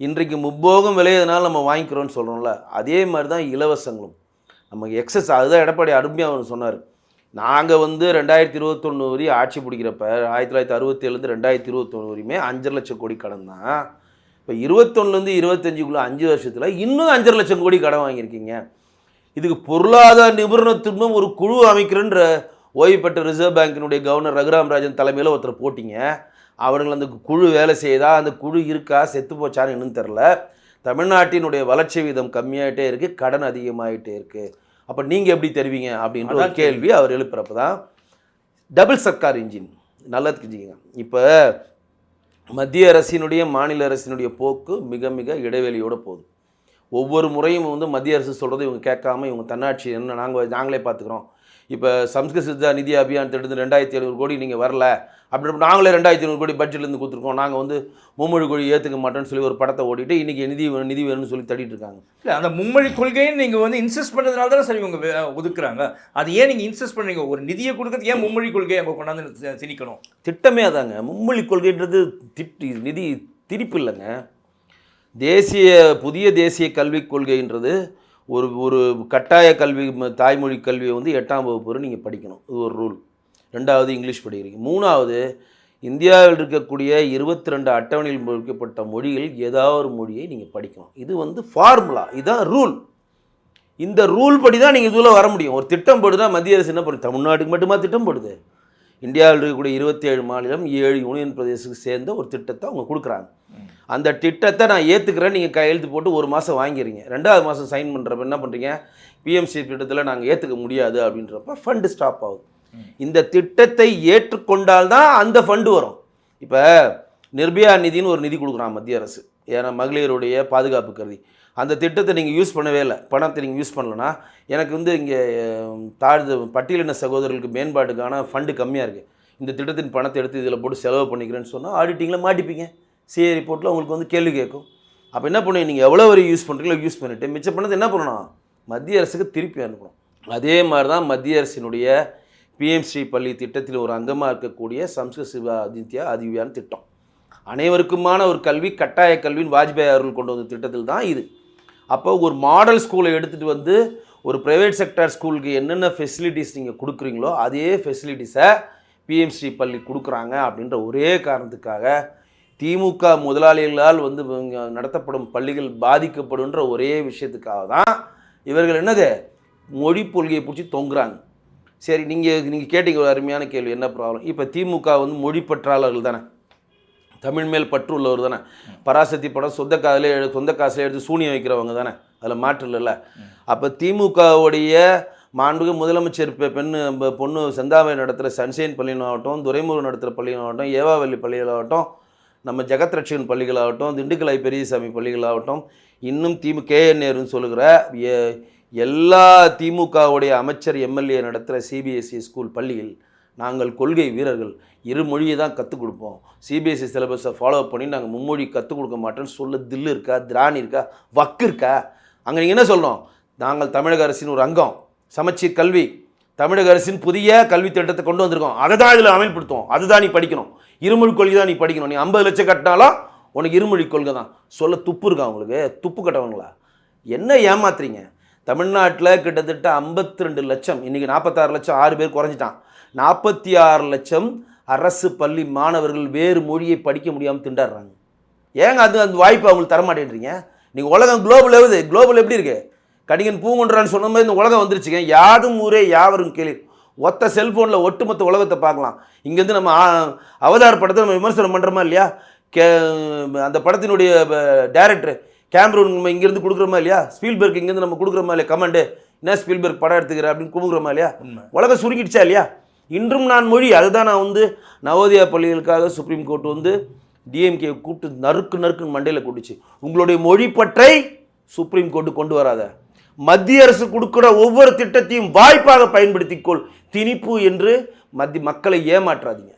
இன்றைக்கு முப்போகம் விளையதுனால நம்ம வாங்கிக்கிறோன்னு சொல்கிறோம்ல, அதே மாதிரி தான் இலவசங்களும் நமக்கு எக்ஸஸ். அதுதான் எடப்பாடி அருமையாக அவர் சொன்னார். நாங்கள் வந்து 2021 வரையும் ஆட்சி பிடிக்கிறப்ப 1967 2021 வரையுமே 5.5 லட்சம் கோடி கடன் தான். இப்போ 21 25 5 வருஷத்தில் இன்னும் 5.5 லட்சம் கோடி கடன் வாங்கியிருக்கீங்க. இதுக்கு பொருளாதார நிபுணத்துவம் ஒரு குழு அமைக்கிறன்ற ஓய்வு பெற்ற ரிசர்வ் பேங்கினுடைய கவர்னர் ரகுராம் ராஜன் தலைமையில் ஒருத்தர் போட்டிங்க. அவர்கள் அந்த குழு வேலை செய்தா, அந்த குழு இருக்கா, செத்து போச்சான்னு இன்னும் தெரில. தமிழ்நாட்டினுடைய வளர்ச்சி வீதம் கம்மியாகிட்டே இருக்குது, கடன் அதிகமாகிட்டே இருக்குது. அப்போ நீங்கள் எப்படி தருவீங்க அப்படின்ற ஒரு கேள்வி அவர் எழுப்புறப்ப தான் டபுள் சர்க்கார் இன்ஜின் நல்லதுக்கு செஞ்சுங்க. இப்போ மத்திய அரசினுடைய மாநில அரசினுடைய போக்கு மிக மிக இடைவெளியோடு போகுது. ஒவ்வொரு முறையும் வந்து மத்திய அரசு சொல்கிறது இவங்க கேட்காம இவங்க தன்னாட்சி என்ன நாங்களே பார்த்துக்குறோம். இப்போ சம்ஸ்கிருத சித்தா நிதி அபியான் திட்டத்து 2700 கோடி நீங்கள் வரல அப்படி நாங்களே 2700 கோடி பட்ஜெட்லேருந்து கொடுத்துருக்கோம், நாங்கள் வந்து மும்மொழி கொள்கை ஏற்றுக்க மாட்டோன்னு சொல்லி ஒரு படத்தை ஓடிட்டு இன்றைக்கி நிதி வேணும்னு சொல்லி தட்டிட்டு இருக்காங்க. இல்லை, அந்த மும்மொழி கொள்கையை நீங்கள் வந்து இன்சிஸ்ட் பண்ணுறதுனால தானே சரி இவங்க ஒதுக்குறாங்க. அது ஏன் நீங்கள் இன்சிஸ்ட் பண்ணுறீங்க? ஒரு நிதியை கொடுக்குறது ஏன் மும்மொழி கொள்கையை அங்கே கொண்டாந்து திணிக்கணும்? திட்டமே அதாங்க. மும்மொழி கொள்கைன்றது நிதி திரிப்பு இல்லைங்க. புதிய தேசிய கல்விக் கொள்கைன்றது ஒரு கட்டாய கல்வி, தாய்மொழி கல்வியை வந்து 8ஆம் வகுப்பு வரை நீங்கள் படிக்கணும், இது ஒரு ரூல். 2வது இங்கிலீஷ் படிக்கிறீங்க. 3வது இந்தியாவில் இருக்கக்கூடிய 22 அட்டவணையில் வைக்கப்பட்ட மொழிகள் ஏதாவது ஒரு மொழியை நீங்கள் படிக்கணும். இது வந்து ஃபார்முலா, இதுதான் ரூல். இந்த ரூல் படி தான் நீங்கள் இதில் வர முடியும். ஒரு திட்டம் போட்டு தான் மத்திய அரசு என்ன பண்ணுது? தமிழ்நாட்டுக்கு மட்டுமா திட்டம் போடுது? இந்தியாவில் இருக்கக்கூடிய 27 மாநிலம் 7 யூனியன் பிரதேசத்துக்கு சேர்ந்த ஒரு திட்டத்தை அவங்க கொடுக்குறாங்க. அந்த திட்டத்தை நான் ஏற்றுக்கிறேன், நீங்கள் கையெழுத்து போட்டு 1 மாதம் வாங்கிறீங்க. 2வது மாதம் சைன் பண்ணுறப்ப என்ன பண்ணுறீங்க? பிஎம்சி திட்டத்தில் நாங்கள் ஏற்றுக்க முடியாது அப்படின்றப்ப ஃபண்டு ஸ்டாப் ஆகுது. இந்த திட்டத்தை ஏற்றுக்கொண்டால்தான் அந்த ஃபண்டு வரும். இப்போ நிர்பயா நிதின்னு ஒரு நிதி கொடுக்குறான் மத்திய அரசு, ஏன்னா மகளிருடைய பாதுகாப்பு கருதி. அந்த திட்டத்தை நீங்கள் யூஸ் பண்ணவே இல்லை, பணத்தை நீங்கள் யூஸ் பண்ணலன்னா எனக்கு வந்து இங்கே பட்டியலின சகோதரர்களுக்கு மேம்பாட்டுக்கான ஃபண்டு கம்மியாக இருக்குது, இந்த திட்டத்தின் பணத்தை எடுத்து இதில் போட்டு செலவு பண்ணிக்கிறேன்னு சொன்னால் ஆடிட்டிங்கில் மாட்டிப்பீங்க. சிஏ ரிப்போர்ட்டில் உங்களுக்கு வந்து கேள்வி கேட்கும். அப்போ என்ன பண்ணுவீங்க? நீங்கள் எவ்வளோ வரை யூஸ் பண்ணுறீங்களோ யூஸ் பண்ணிவிட்டு மிச்ச பணத்தை என்ன பண்ணணும்? மத்திய அரசுக்கு திருப்பி அனுப்பணும். அதே மாதிரி தான் மத்திய அரசினுடைய பிஎம்ஸ்ரீ பள்ளி திட்டத்தில் ஒரு அங்கமாக இருக்கக்கூடிய சம்ஸ்கிருத சிவா ஆதித்யா அதிவியான திட்டம், அனைவருக்குமான ஒரு கல்வி, கட்டாய கல்வின்னு வாஜ்பாய் அவர்கள் கொண்டு வந்த திட்டத்தில் தான் இது. அப்போ ஒரு மாடல் ஸ்கூலை எடுத்துகிட்டு வந்து ஒரு ப்ரைவேட் செக்டார் ஸ்கூலுக்கு என்னென்ன ஃபெசிலிட்டிஸ் நீங்கள் கொடுக்குறீங்களோ அதே ஃபெசிலிட்டிஸை பிஎம்ஸ்ரீ பள்ளி கொடுக்குறாங்க அப்படின்ற ஒரே காரணத்துக்காக திமுக முதலாளிகளால் வந்து நடத்தப்படும் பள்ளிகள் பாதிக்கப்படுன்ற ஒரே விஷயத்துக்காக தான் இவர்கள் என்னது மொழி கொள்கையை பிடிச்சி தொங்குறாங்க. சரி, நீங்கள் கேட்டீங்க ஒரு அருமையான கேள்வி, என்ன ப்ராப்ளம்? இப்போ திமுக வந்து மொழி பற்றாளர்கள் தானே, தமிழ் மேல் பற்று உள்ளவர் தானே. பராசக்தி படம் சொந்த காசில் எடுத்து சூனியம் வைக்கிறவங்க தானே, அதில் மாற்று இல்லைல்ல. அப்போ திமுகவுடைய மாண்புக்கு முதலமைச்சர் பொண்ணு செந்தாமரை நடத்துகிற சன்ஷைன் பள்ளியினாகட்டும், துரைமுருகன் நடத்துகிற பள்ளியினாகட்டும், ஏவாவல்லி பள்ளிகளாகட்டும், நம்ம ஜெகத் ரட்சகன் பள்ளிகளாகட்டும், திண்டுக்கலை பெரியசாமி பள்ளிகளாகட்டும், இன்னும் கேஎன் நேருன்னு சொல்லுகிற எல்லா திமுகவுடைய அமைச்சர் எம்எல்ஏ நடத்துகிற சிபிஎஸ்சி ஸ்கூல் பள்ளியில் நாங்கள் கொள்கை வீரர்கள், இருமொழியை தான் கற்றுக் கொடுப்போம், சிபிஎஸ்சி சிலபஸை ஃபாலோ பண்ணி நாங்கள் மும்மொழி கற்றுக் கொடுக்க மாட்டோம்னு சொல்ல தில்லு இருக்கா, திராணி இருக்கா, வக்கு இருக்கா? அங்கே நீங்கள் என்ன சொல்லணும்? நாங்கள் தமிழக அரசின் ஒரு அங்கம், சமச்சீர் கல்வி, தமிழக அரசின் புதிய கல்வி திட்டத்தை கொண்டு வந்திருக்கோம், அதை தான் இதில் அமல்படுத்துவோம், அதுதான் நீ படிக்கணும், இருமொழி கொள்கை தான் நீ படிக்கணும், நீ 50 லட்சம் கட்டினாலும் உனக்கு இருமொழி கொள்கை தான். சொல்ல துப்பு இருக்கா உங்களுக்கு? துப்பு கட்டவங்களா? என்ன ஏமாத்துறீங்க? தமிழ்நாட்டில் கிட்டத்தட்ட 52 லட்சம், இன்றைக்கி 46 லட்சம், 6 பேர் குறைஞ்சிட்டான். 46 லட்சம் அரசு பள்ளி மாணவர்கள் வேறு மொழியை படிக்க முடியாமல் திண்டாடுறாங்க. ஏங்க அந்த வாய்ப்பு அவங்களுக்கு தரமாட்டேன்றீங்க? நீங்கள் உலகம் குளோபல் எவுது, குளோபல் எப்படி இருக்குது? கடிகன் பூங்குன்றான்னு சொன்ன மாதிரி இந்த உலகம் வந்துருச்சுங்க. யாதும் ஊரே யாவரும் கேளு. ஒத்த செல்ஃபோனில் ஒட்டுமொத்த உலகத்தை பார்க்கலாம். இங்கேருந்து நம்ம அவதார் படத்தை நம்ம விமர்சனம் பண்ணுறோமா இல்லையா? அந்த படத்தினுடைய டைரக்டர் கேமரூன் நம்ம இங்கேருந்து கொடுக்குறோமா இல்லையா? ஸ்பீல்பர்க் இங்கேருந்து நம்ம கொடுக்குறோமா இல்லையா? கமெண்டு என்ன ஸ்பீல்பர்க் படம் எடுத்துக்கிற அப்படின்னு கொடுக்குறோமா இல்லையா? உலகம் சுருக்கிடுச்சா இல்லையா? இன்றும் நான் மொழி, அதுதான் நான் நவோதயா பள்ளிகளுக்காக சுப்ரீம் கோர்ட் டிஎம்கே கூப்பிட்டு நறுக்குன்னு மண்டையில் கூட்டுச்சு. உங்களுடைய மொழி பற்றை சுப்ரீம் கோர்ட்டு கொண்டு வராத, மத்திய அரசு கொடுக்குற ஒவ்வொரு திட்டத்தையும் வாய்ப்பாக பயன்படுத்திக்கொள், திணிப்பு என்று மக்களை ஏமாற்றாதீங்க.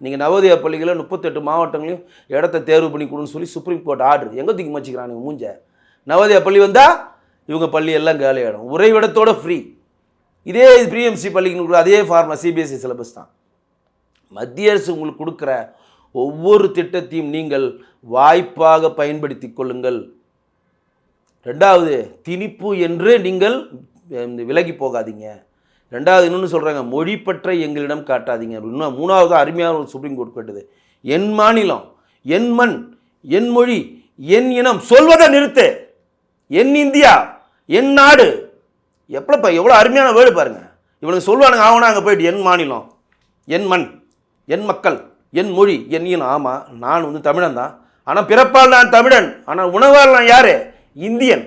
நீங்கள் நவோதயா பள்ளிகளை 38 மாவட்டங்களையும் இடத்த தேர்வு பண்ணி கொடுன்னு சொல்லி சுப்ரீம் கோர்ட் ஆர்டர் எங்கே தூக்கி மச்சிக்கிறானுங்க மூஞ்ச. நவோதயா பள்ளி வந்தால் இவங்க பள்ளி எல்லாம் காலியாகிடும், உறைவிடத்தோட ஃப்ரீ. இதே பிஎம்சி பள்ளிக்கு அதே ஃபார்மா சிபிஎஸ்சி சிலபஸ் தான். மத்திய அரசு உங்களுக்கு கொடுக்குற ஒவ்வொரு திட்டத்தையும் நீங்கள் வாய்ப்பாக பயன்படுத்தி கொள்ளுங்கள். ரெண்டாவது, திணிப்பு என்று நீங்கள் விலகி போகாதீங்க. ரெண்டாவது இன்னொன்று சொல்கிறாங்க, மொழி பற்றை எங்களிடம் காட்டாதீங்க. இன்னும் மூணாவது அருமையான ஒரு சுப்ரீம் கோர்ட் கேட்டது, என் மாநிலம், என் மண், என் மொழி, என் இனம் சொல்வதை நிறுத்து, என் இந்தியா, என் நாடு. எப்படிப்பா எவ்வளோ அருமையான வேர்டு பாருங்கள். இவனுக்கு சொல்லுவானுங்க ஆகணும் அங்கே போயிட்டு என் மாநிலம், என் மண், என் மக்கள், என் மொழி, என் இனம். ஆமாம், நான் தமிழன் தான், ஆனால் பிறப்பால் நான் தமிழன், ஆனால் உணவால் நான் யார்? இந்தியன்.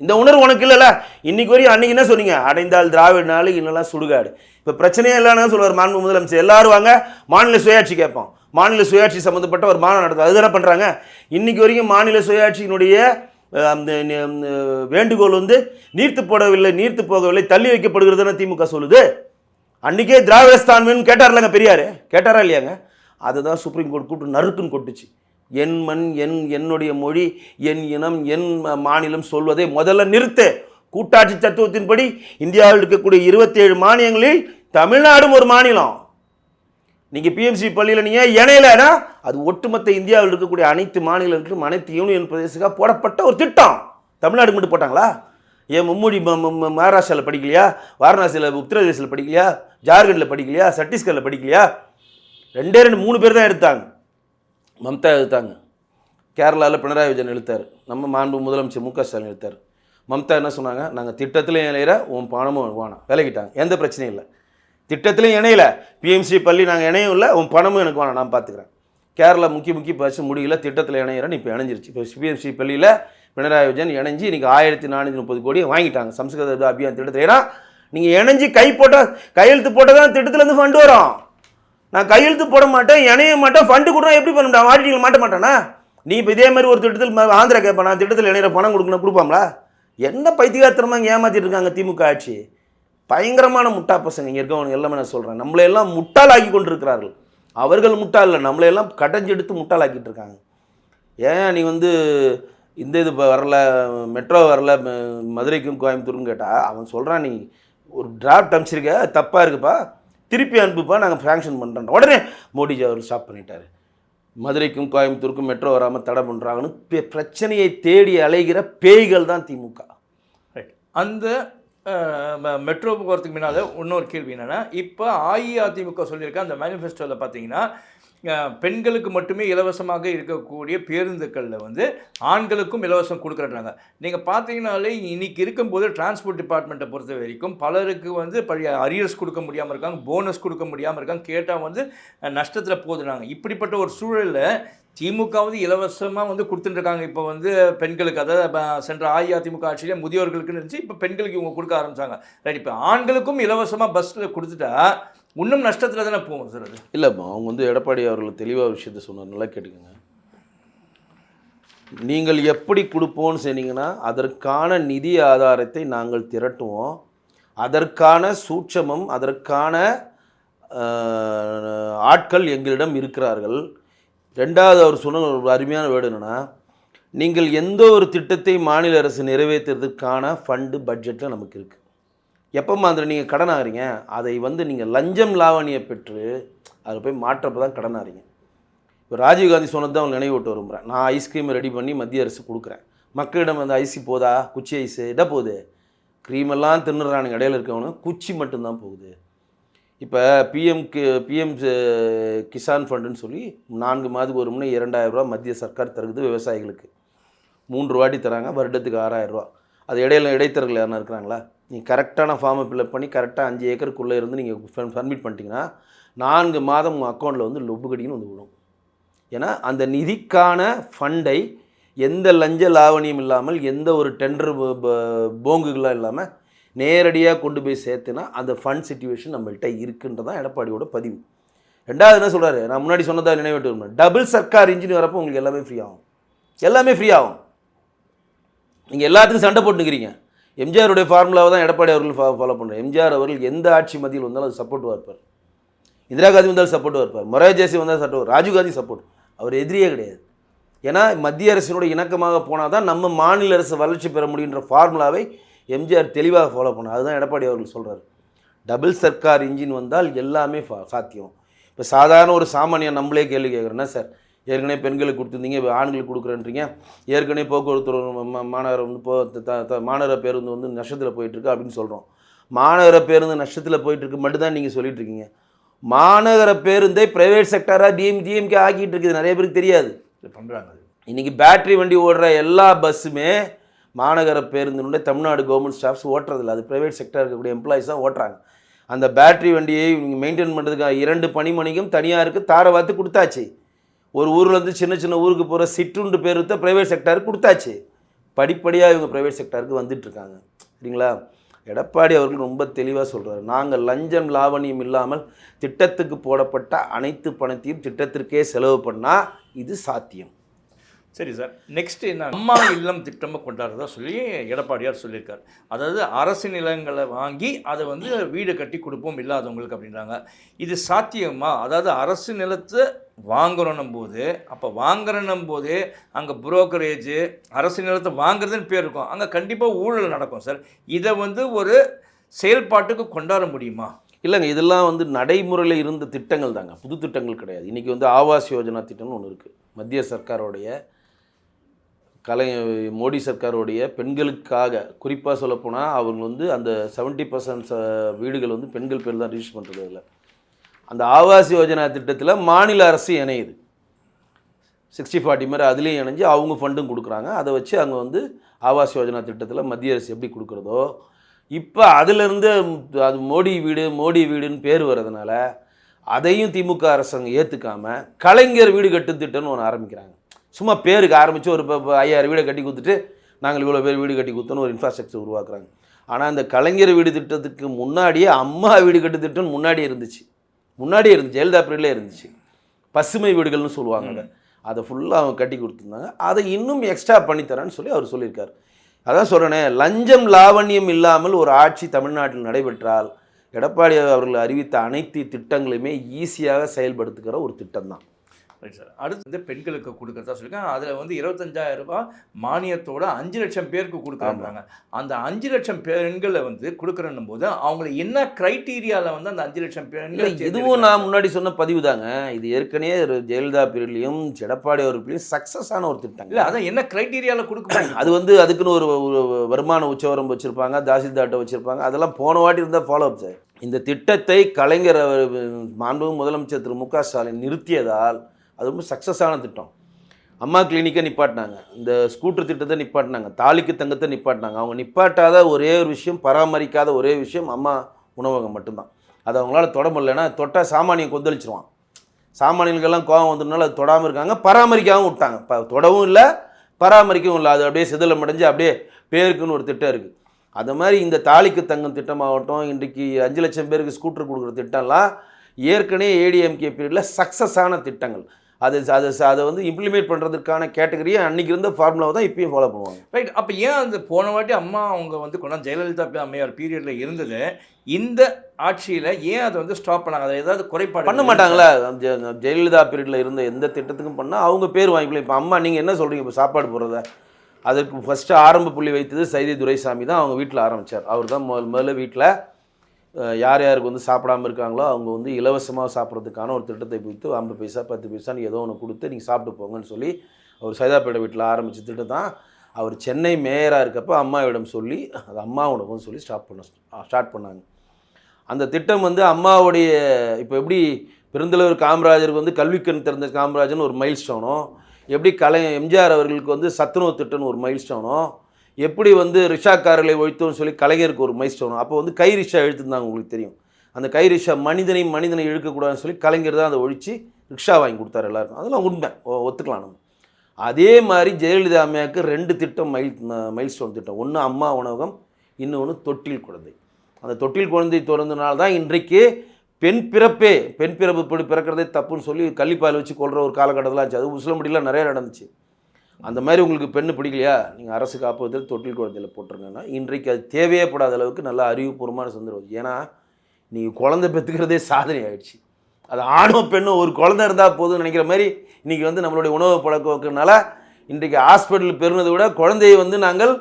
இந்த உணர்வு உனக்கு இல்லைல்ல. இன்றைக்கி வரையும் அன்றைக்கி என்ன சொன்னீங்க? அடைந்தால் திராவிட நாள், இன்னெல்லாம் சுடுகாடு. இப்போ பிரச்சனையே இல்லைன்னு சொல்லுவார் மாண்பு முதலமைச்சர். எல்லாரும் வாங்க மாநில சுயாட்சி கேட்போம், மாநில சுயாட்சி சம்மந்தப்பட்ட ஒரு மாநாடு நடத்தும், அதுதானே பண்ணுறாங்க. இன்றைக்கி வரைக்கும் மாநில சுயாட்சியினுடைய அந்த வேண்டுகோள் நீர்த்து போகவில்லை, தள்ளி வைக்கப்படுகிறதுன்னு திமுக சொல்லுது. அன்றைக்கே திராவிடஸ்தான் வேணும்னு கேட்டார்லங்க பெரியார், கேட்டாரா இல்லையாங்க? அதுதான் சுப்ரீம் கோர்ட் கூப்பிட்டு நறுக்குன்னு கொட்டுச்சு. என் மண், என்னுடைய மொழி, என் இனம், என் மாநிலம் சொல்வதை முதல்ல நிறுத்து. கூட்டாட்சி தத்துவத்தின்படி இந்தியாவில் இருக்கக்கூடிய 27 மாநிலங்களில் தமிழ்நாடும் ஒரு மாநிலம். நீங்கள் பிஎம்சி பள்ளியில் நீங்கள் இணையலைன்னா அது ஒட்டுமொத்த இந்தியாவில் இருக்கக்கூடிய அனைத்து மாநிலங்களுக்கும் அனைத்து யூனியன் பிரதேசக்காக போடப்பட்ட ஒரு திட்டம். தமிழ்நாடுக்கு மட்டும் போட்டாங்களா? ஏன் மும்மொழி மகாராஷ்டிராவில் படிக்கலையா? வாரணாசியில், உத்தரப்பிரதேசில் படிக்கலையா? ஜார்க்கண்டில் படிக்கலையா? சத்தீஸ்கரில் படிக்கலையா? 3 பேர் தான் எடுத்தாங்க. மம்தா எழுத்தாங்க, கேரளாவில் பினராயி விஜயன் எழுத்தார், நம்ம மாண்பு முதலமைச்சர் மு க ஸ்டாலின் எழுத்தார். மம்தா என்ன சொன்னாங்க? நாங்கள் திட்டத்திலையும் இணையிற உன் பணமும் வேணாம், விலகிட்டாங்க. எந்த பிரச்சனையும் இல்லை, திட்டத்திலையும் இணையில, பிஎம்சி பள்ளி நாங்கள் இணையும் இல்லை, உன் பணமும் எனக்கு வேணாம், நான் பார்த்துக்கிறேன். கேரளா முக்கிய பரிசு முடியல, திட்டத்தில் இணையிறேன்னு இப்போ இணைஞ்சிருச்சு. இப்போ பிஎம்சி பள்ளியில் பினராயி விஜயன் இணைஞ்சி இன்றைக்கி 1430 கோடியை வாங்கிட்டாங்க சம்ஸ்கிருத அபியான் திட்டத்தில். ஏன்னா நீங்கள் இணைஞ்சி கையெழுத்து போட்டால் தான் திட்டத்துலேருந்து ஃபண்டு வரும். நான் கையெழுத்து போட மாட்டேன், இணைய மாட்டேன், ஃபண்டு கொடுத்தா எப்படி பண்ண முடியும்? ஆடிட்டில் மாட்ட மாட்டானா? நீ இப்போ இதே மாதிரி ஒரு திட்டத்தில் ஆந்திரா கேட்பேன், நான் திட்டத்தில் இணையிற பணம் கொடுப்பாங்களா? என்ன பைத்தியகாரத்தனமாக ஏமாற்றிட்டு இருக்காங்க திமுக ஆட்சி. பயங்கரமான முட்டா பசங்க இங்கே இருக்கவங்க எல்லாமே. நான் சொல்கிறேன், நம்மளையெல்லாம் முட்டாளாக்கி கொண்டிருக்கிறார்கள். அவர்கள் முட்டாள் இல்லை, நம்மளையெல்லாம் கடைஞ்செடுத்து முட்டாளாக்கிட்டு இருக்காங்க. ஏன் நீ இந்த இது வரல, மெட்ரோ வரல மதுரைக்கும் கோயம்புத்தூருக்கும் கேட்டால் அவன் சொல்கிறான், நீ ஒரு டிராஃப்ட் அனுப்பிச்சிருக்க, தப்பாக இருக்குப்பா, திருப்பி அனுப்புப்பா, நாங்கள் ஃபேங்க்ஷன் பண்ணுறோம். உடனே மோடிஜி அவர் ஸ்டாப் பண்ணிட்டார். மதுரைக்கும் கோயம்புத்தூருக்கும் மெட்ரோ வராமல் தடை பண்ணுறாங்கன்னு பிரச்சனையை தேடி அலைகிற பேய்கள் தான் திமுக. ரைட். அந்த மெட்ரோ போகிறதுக்கு முன்னால் இன்னொரு கேள்வி என்னென்னா, இப்போ அஇஅதிமுக சொல்லியிருக்க அந்த மேனிஃபெஸ்டோவில் பார்த்தீங்கன்னா பெண்களுக்கு மட்டுமே இலவசமாக இருக்கக்கூடிய பேருந்துகளில் வந்து ஆண்களுக்கும் இலவசம் கொடுக்குறாங்க. நீங்கள் பார்த்தீங்கனாலே இன்னைக்கு இருக்கும்போது டிரான்ஸ்போர்ட் டிபார்ட்மெண்ட்டை பொறுத்த வரைக்கும் பலருக்கு வந்து அரியர்ஸ் கொடுக்க முடியாமல் இருக்காங்க, போனஸ் கொடுக்க முடியாமல் இருக்காங்க, கேட்டால் வந்து நஷ்டத்தில் போதுறாங்க. இப்படிப்பட்ட ஒரு சூழலில் திமுக வந்து இலவசமாக வந்து கொடுத்துட்டுருக்காங்க. இப்போ வந்து பெண்களுக்கு, அதாவது சென்ற அஇஅதிமுக ஆட்சியிலே முதியோர்களுக்குன்னு இருந்துச்சு, இப்போ பெண்களுக்கு இவங்க கொடுக்க ஆரம்பித்தாங்க. ரைட், இப்போ ஆண்களுக்கும் இலவசமாக பஸ்ஸில் கொடுத்துட்டா இன்னும் நஷ்டத்தில் தானே போகும் சார் அது? இல்லை, அவங்க வந்து எடப்பாடி அவர்கள் தெளிவாக விஷயத்த சொன்னார், நல்லா கேட்டுக்கோங்க. நீங்கள் எப்படி கொடுப்போன்னு சொன்னீங்கன்னா அதற்கான நிதி ஆதாரத்தை நாங்கள் திரட்டுவோம், அதற்கான சூட்சமம், அதற்கான ஆட்கள் எங்களிடம் இருக்கிறார்கள். ரெண்டாவது அவர் சொன்ன ஒரு அருமையான வேர்டு என்னென்னா, நீங்கள் எந்த ஒரு திட்டத்தை மாநில அரசு நிறைவேற்றுறதுக்கான ஃபண்டு பட்ஜெட்டில் நமக்கு இருக்குது. எப்போ மாதிரி நீங்கள் கடன் ஆகிறீங்க, அதை வந்து நீங்கள் லஞ்சம் லாவணியை பெற்று அதை போய் மாற்றப்போ தான் கடன் ஆகிறீங்க. இப்போ ராஜீவ்காந்தி சொன்னது தான் அவங்க நினைவூட்ட விரும்புகிறேன். நான் ஐஸ்கிரீமை ரெடி பண்ணி மத்திய அரசு கொடுக்குறேன், மக்களிடம் அந்த ஐசி போதா, குச்சி ஐஸு இட போகுது, க்ரீமெல்லாம் தின்னுறானுங்க, இடையில இருக்கவனு குச்சி மட்டும்தான் போகுது. இப்போ பிஎம் கிசான் ஃபண்டுன்னு சொல்லி 4 மாதத்துக்கு ஒரு முன்னே 2000 ரூபா மத்திய சர்க்கார் தருகுது விவசாயிகளுக்கு. 3 வாட்டி தராங்க, வருடத்துக்கு 6000 ரூபா. அது இடைத்தரகர்கள் யாருன்னா இருக்கிறாங்களா? நீங்கள் கரெக்டான ஃபார்மை ஃபில்அப் பண்ணி கரெக்டாக 5 ஏக்கருக்குள்ளே இருந்து நீங்கள் சப்மிட் பண்ணிட்டீங்கன்னா 4 மாதம் உங்கள் அக்கௌண்ட்டில் வந்து லொப்பு கடின்னு வந்து விடும். ஏன்னா அந்த நிதிக்கான ஃபண்டை எந்த லஞ்ச லாவணியும் இல்லாமல், எந்த ஒரு டெண்டர் போங்குகளாக இல்லாமல் நேரடியாக கொண்டு போய் சேர்த்துனா அந்த ஃபண்ட் சிச்சுவேஷன் நம்மள்கிட்ட இருக்குன்றதான் எடப்பாடியோட பதிவு. ரெண்டாவது என்ன சொல்கிறாரு, நான் முன்னாடி சொன்னதாக நினைவிட்டு வரணும், டபுள் சர்க்கார் இன்ஜின் வரப்போ உங்களுக்கு எல்லாமே ஃப்ரீ ஆகும், எல்லாமே ஃப்ரீ ஆகும். நீங்கள் எல்லாத்துக்கும் சண்டை போட்டுக்கிறீங்க. எம்ஜிஆருடைய ஃபார்முலாவை தான் எடப்பாடி அவர்கள் ஃபாலோ பண்ணுறாரு. எம்ஜிஆர் அவர்கள் எந்த ஆட்சி மத்தியில் வந்தாலும் அது சப்போர்ட்டிவாக இருப்பார், இந்திரா காந்தி வந்தாலும் சப்போர்ட்டிவாக இருப்பார், மொரார்ஜி தேசாய் வந்தாலும் சப்போர்ட், ராஜீவ்காந்தி சப்போர்ட். அவர் எதிரியே கிடையாது. ஏன்னா மத்திய அரசினோட இணக்கமாக போனால் தான் நம்ம மாநில அரசு வளர்ச்சி பெற முடியுன்ற ஃபார்முலாவை எம்ஜிஆர் தெளிவாக ஃபாலோ பண்ணார். அதுதான் எடப்பாடி அவர்கள் சொல்கிறார். டபுள் சர்க்கார் இன்ஜின் வந்தால் எல்லாமே சாத்தியம். இப்போ சாதாரண ஒரு சாமானியன் நம்மளே கேள்வி கேட்குறேன்னா, சார் ஏற்கனவே பெண்களுக்கு கொடுத்துருந்தீங்க, இப்போ ஆண்களுக்கு கொடுக்குறேன்றீங்க, ஏற்கனவே போக்குவரத்து மாநகர வந்து மாநகர பேருந்து வந்து நஷ்டத்தில் போயிட்டுருக்கு அப்படின்னு சொல்கிறோம். மாநகர பேருந்து நஷ்டத்தில் போயிட்டுருக்கு மட்டும்தான் நீங்கள் சொல்லிட்டு இருக்கீங்க. மாநகர பேருந்தை ப்ரைவேட் செக்டராக டிஎம்கே ஆக்கிட்டு இருக்குது, நிறைய பேருக்கு தெரியாது. பண்ணுறாங்க. இன்றைக்கி பேட்ரி வண்டி ஓடுற எல்லா பஸ்ஸுமே மாநகர பேருந்தினுடைய தமிழ்நாடு கவர்மெண்ட் ஸ்டாஃப்ஸ் ஓட்டுறதில்ல, அது ப்ரைவேட் செக்டர் இருக்கக்கூடிய எம்ப்ளாயிஸ் தான் ஓட்டுறாங்க. அந்த பேட்ரி வண்டியை மெயின்டைன் பண்ணுறதுக்காக 2 பணிமணிக்கும் தனியாருக்கு தாரை வார்த்து கொடுத்தாச்சு. ஒரு ஊர்லேருந்து சின்ன சின்ன ஊருக்கு போகிற சிற்றுண்டு பேருந்தை ப்ரைவேட் செக்டருக்கு கொடுத்தாச்சு. படிப்படியாக இவங்க ப்ரைவேட் செக்டருக்கு வந்துட்டுருக்காங்க. சரிங்களா? எடப்பாடி அவர்கள் ரொம்ப தெளிவாக சொல்கிறார், நாங்கள் லஞ்சம் லாவணியம் இல்லாமல் திட்டத்துக்கு போடப்பட்ட அனைத்து பணத்தையும் திட்டத்திற்கே செலவு பண்ணால் இது சாத்தியம். சரி சார், நெக்ஸ்ட் என்ன, அம்மா இல்லம் திட்டமாக கொண்டாடுறதா சொல்லி எடப்பாடியார் சொல்லியிருக்கார். அதாவது அரசு நிலங்களை வாங்கி அதை வந்து வீடு கட்டி கொடுப்போம் இல்லாதவங்களுக்கு அப்படின்றாங்க. இது சாத்தியமா? அதாவது அரசு நிலத்தை வாங்குறோன்னும் போது, அப்போ வாங்குறன்னும் போது அங்கே புரோக்கரேஜு, அரசு நிலத்தை வாங்குறதுன்னு பேர் இருக்கும், அங்கே கண்டிப்பாக ஊழல் நடக்கும் சார். இதை வந்து ஒரு செயல்பாட்டுக்கு கொண்டாட முடியுமா? இல்லைங்க, இதெல்லாம் வந்து நடைமுறையில் இருந்த திட்டங்கள் தாங்க, புது திட்டங்கள் கிடையாது. இன்றைக்கி வந்து ஆவாஸ் யோஜனா திட்டம்னு ஒன்று இருக்குது. மத்திய சர்க்காரோடைய மோடி சர்க்காரோடைய பெண்களுக்காக, குறிப்பாக சொல்லப்போனால் அவங்க வந்து அந்த 70% வீடுகள் வந்து பெண்கள் பேர் தான் ரிஜிஸ்டர் பண்ணுறது. அதில் அந்த ஆவாஸ் யோஜனா திட்டத்தில் மாநில அரசு இணையுது, 60-40 மாதிரி அதுலேயும் இணைஞ்சு அவங்க ஃபண்டும் கொடுக்குறாங்க. அதை வச்சு அங்கே வந்து ஆவாஸ் யோஜனா திட்டத்தில் மத்திய அரசு எப்படி கொடுக்குறதோ, இப்போ அதிலேருந்து அது மோடி வீடுன்னு பேர் வர்றதுனால அதையும் திமுக அரசாங்கம் ஏற்றுக்காமல் கலைஞர் வீடு கட்டும் திட்டம்னு ஒன்று ஆரம்பிக்கிறாங்க. சும்மா பேருக்கு ஆரம்பித்து ஒரு 5000 வீடை கட்டி கொடுத்துட்டு நாங்கள் இவ்வளோ பேர் வீடு கட்டி கொடுத்தோன்னு ஒரு இன்ஃப்ராஸ்ட்ரக்சர் உருவாக்குறாங்க. ஆனால் அந்த கலைஞர் வீடு திட்டத்துக்கு முன்னாடியே அம்மா வீடு கட்டு திட்டம் முன்னாடியே இருந்துச்சு, ஜெயலலிதா பீரியட்லேயே இருந்துச்சு. பசுமை வீடுகள்னு சொல்லுவாங்க. அதை ஃபுல்லாக அவங்க கட்டி கொடுத்துருந்தாங்க. அதை இன்னும் எக்ஸ்ட்ரா பண்ணித்தரேன்னு சொல்லி அவர் சொல்லியிருக்கார். அதான் சொல்கிறேனே, லஞ்சம் லாவண்யம் இல்லாமல் ஒரு ஆட்சி தமிழ்நாட்டில் நடைபெற்றால் எடப்பாடி அவர்கள் அறிவித்த அனைத்து திட்டங்களையுமே ஈஸியாக செயல்படுத்துகிற ஒரு திட்டம் தான். Right sir. அடுத்து வந்து பெண்களுக்கு கொடுக்குறதா சொல்லியிருக்காங்க. அதில் வந்து 25,000 ரூபாய் மானியத்தோட 5 லட்சம் பேருக்கு கொடுக்குறாங்க. அந்த 5 லட்சம் பெண்களை வந்து கொடுக்குறன்னும் போது அவங்களை என்ன கிரைட்டீரியாவில் வந்து அந்த 5 லட்சம் பெண்கள், இதுவும் நான் முன்னாடி சொன்ன பதிவு தாங்க. இது ஏற்கனவே ஜெயலலிதா பீரியட்லையும் எடப்பாடி அவர்களையும் சக்ஸஸ் ஆன ஒரு திட்டம். இல்லை, அதான் என்ன கிரைட்டீரியாவில் கொடுக்க, அது வந்து அதுக்குன்னு ஒரு வருமான உச்சவரம் வச்சுருப்பாங்க, தாசில்தார்ட்ட வச்சுருப்பாங்க. அதெல்லாம் போன வாட்டி இருந்தால் ஃபாலோ அப் சார். இந்த திட்டத்தை கலைஞர் மாண்புமிகு முதலமைச்சர் திரு மு க ஸ்டாலின் நிறுத்தியதால் அது ரொம்ப சக்ஸஸான திட்டம். அம்மா கிளினிக்கை நிப்பாட்டினாங்க, இந்த ஸ்கூட்டர் திட்டத்தை நிப்பாட்டினாங்க, தாலிக்கு தங்கத்தை நிப்பாட்டினாங்க. அவங்க நிப்பாட்டாத ஒரே ஒரு விஷயம், பராமரிக்காத ஒரே விஷயம் அம்மா உணவகம் மட்டும்தான். அது அவங்களால தொட முடியலன்னா தொட்டால் சாமானியம் கொந்தளிச்சிருவான். சாமானியர்களுக்கெல்லாம் கோபம் வந்ததுனால அது தொடாமல் இருக்காங்க, பராமரிக்காகவும் விட்டாங்க. தொடவும் இல்லை, பராமரிக்கவும் இல்லை. அது அப்படியே சிதிலம் அடைஞ்சு அப்படியே பேருக்குன்னு ஒரு திட்டம் இருக்குது. அது மாதிரி இந்த தாலிக்கு தங்கம் திட்டமாகட்டும், இன்றைக்கு 5 லட்சம் பேருக்கு ஸ்கூட்டர் கொடுக்குற திட்டம்லாம் ஏற்கனவே ஏடிஎம்கே பீரியடில் சக்ஸஸான திட்டங்கள். அதை வந்து இம்ப்ளிமெண்ட் பண்ணுறதுக்கான கேட்டகரியை அன்றைக்கி இருந்த ஃபார்முலாவை தான் இப்பயும் ஃபாலோ பண்ணுவாங்க. ரைட். அப்போ ஏன் அந்த போன வாட்டி அம்மா அவங்க வந்து கொண்டாந்து ஜெயலலிதா அம்மையார் பீரியடில் இருந்தது, இந்த ஆட்சியில் ஏன் அதை வந்து ஸ்டாப் பண்ணாங்க? அதை ஏதாவது குறைபாடு பண்ண மாட்டாங்களா? ஜெயலலிதா பீரியடில் இருந்த எந்த திட்டத்துக்கும் பண்ணால் அவங்க பேர் வாங்கிக்கலாம். இப்போ அம்மா நீங்கள் என்ன சொல்கிறீங்க, இப்போ சாப்பாடு போடுறத அதுக்கு ஃபஸ்ட்டு ஆரம்ப புள்ளி வைத்தது சைதை துரைசாமி தான். அவங்க வீட்டில் ஆரம்பித்தார். அவர் தான் முதல்ல வீட்டில் யார் யாருக்கு வந்து சாப்பிடாமல் இருக்காங்களோ அவங்க வந்து இலவசமாக சாப்பிட்றதுக்கான ஒரு திட்டத்தை கொடுத்து 50 பைசா 10 பைசான்னு ஏதோ ஒன்று கொடுத்து நீங்கள் சாப்பிட்டு போங்கன்னு சொல்லி அவர் சைதாப்பேட்டை வீட்டில் ஆரம்பித்த திட்டம் தான். அவர் சென்னை மேயராக இருக்கப்போ அம்மாவிடம் சொல்லி அது அம்மா உணவுன்னு சொல்லி ஸ்டார்ட் பண்ணாங்க. அந்த திட்டம் வந்து அம்மாவுடைய இப்போ எப்படி பெருந்தலைவர் காமராஜருக்கு வந்து கல்விக்கண் திறந்த காமராஜர்னு ஒரு மைல் ஸ்டோனோ, எப்படி எம்ஜிஆர் அவர்களுக்கு வந்து சத்துணவு திட்டம்னு ஒரு மைல் ஸ்டோனோ, எப்படி வந்து ரிக்ஷாக்காரர்களை ஒழித்தோன்னு சொல்லி கலைஞருக்கு ஒரு மைல் ஸ்டோனோ. அப்போ வந்து கை ரிக்ஷா இழுத்துருந்தாங்க, உங்களுக்கு தெரியும். அந்த கை ரிக்ஷா மனிதனை இழுக்கக்கூடாதுன்னு சொல்லி கலைஞர் தான் அதை ஒழித்து ரிக்ஷா வாங்கி கொடுத்தாரு எல்லாருக்கும். அதெல்லாம் உண்மை, ஒத்துக்கலாம் நம்ம. அதே மாதிரி ஜெயலலிதா அம்மையாவுக்கு 2 திட்டம் மைல் ஸ்டோன் திட்டம். ஒன்று அம்மா உணவகம், இன்னொன்று தொட்டில் குழந்தை. அந்த தொட்டில் குழந்தை திறந்தனால தான் இன்றைக்கு பெண் பிறப்பு பிறக்கிறதே தப்புன்னு சொல்லி கள்ளிப்பால் வச்சு கொள்கிற ஒரு காலகட்டத்தில் ஆச்சு. அது முஸ்லம்படிலாம் நிறைய நடந்துச்சு. அந்த மாதிரி உங்களுக்கு பெண்ணு பிடிக்கலையா, நீங்கள் அரசு காப்பகத்தில் தொட்டில் குழந்தையில் போட்டிருங்கன்னா இன்றைக்கு அது தேவையே படாத அளவுக்கு நல்ல அறிவுபூர்வமான சுதந்திரம். ஏன்னா நீங்கள் குழந்தை பெற்றுக்கிறதே சாதனை ஆகிடுச்சு. அது ஆணோ பெண்ணோ ஒரு குழந்தை இருந்தால் போதும்னு நினைக்கிற மாதிரி இன்றைக்கி வந்து நம்மளுடைய உணவு பழக்க வைக்கிறதுனால இன்றைக்கு ஹாஸ்பிட்டல் பெறுனதை விட குழந்தையை வந்து நாங்கள்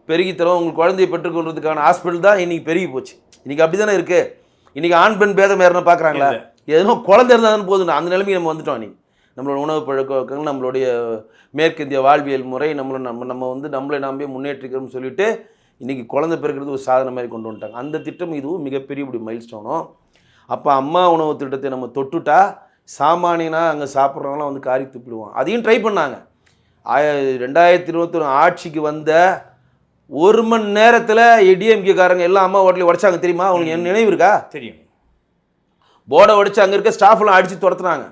பெருகித்தரோம். உங்கள் குழந்தையை பெற்றுக்கொள்றதுக்கான ஹாஸ்பிட்டல் தான் இன்றைக்கி பெருகி போச்சு. இன்றைக்கி அப்படி தானே இருக்குது. இன்றைக்கி ஆண் பெண் பேதம் யாருன்னா பார்க்குறாங்களா? எதுனோ குழந்தை இருந்தாலும் போதும், அந்த நிலைமைக்கு நம்ம வந்துட்டோம். இன்றைக்கி நம்மளோட உணவு பழக்க வழக்கங்கள், நம்மளுடைய மேற்கிந்திய வாழ்வியல் முறை, நம்ம வந்து நம்மளை நாமே முன்னேற்றிக்கிறோம்னு சொல்லிட்டு இன்றைக்கி குழந்தை பிறக்கிறது ஒரு சாதனை மாதிரி கொண்டு வந்துட்டாங்க. அந்த திட்டம் இதுவும் மிகப்பெரிய இப்படி மைல் ஸ்டோனும். அப்போ அம்மா உணவு திட்டத்தை நம்ம தொட்டுட்டா சாமானியனாக அங்கே சாப்பிட்றவங்களாம் வந்து காரி துப்பிடுவோம். அதையும் ட்ரை பண்ணாங்க. 2021 ஆட்சிக்கு வந்த 1 மணி நேரத்தில் டிஎம்கேக்காரங்க எல்லாம் அம்மா ஹோட்டலையும் உடைச்சாங்க தெரியுமா? அவங்களுக்கு என்ன நினைவு இருக்கா? தெரியும். போர்டை உடைச்சு அங்கே இருக்க ஸ்டாஃப்லாம் அடித்து துரத்துனாங்க.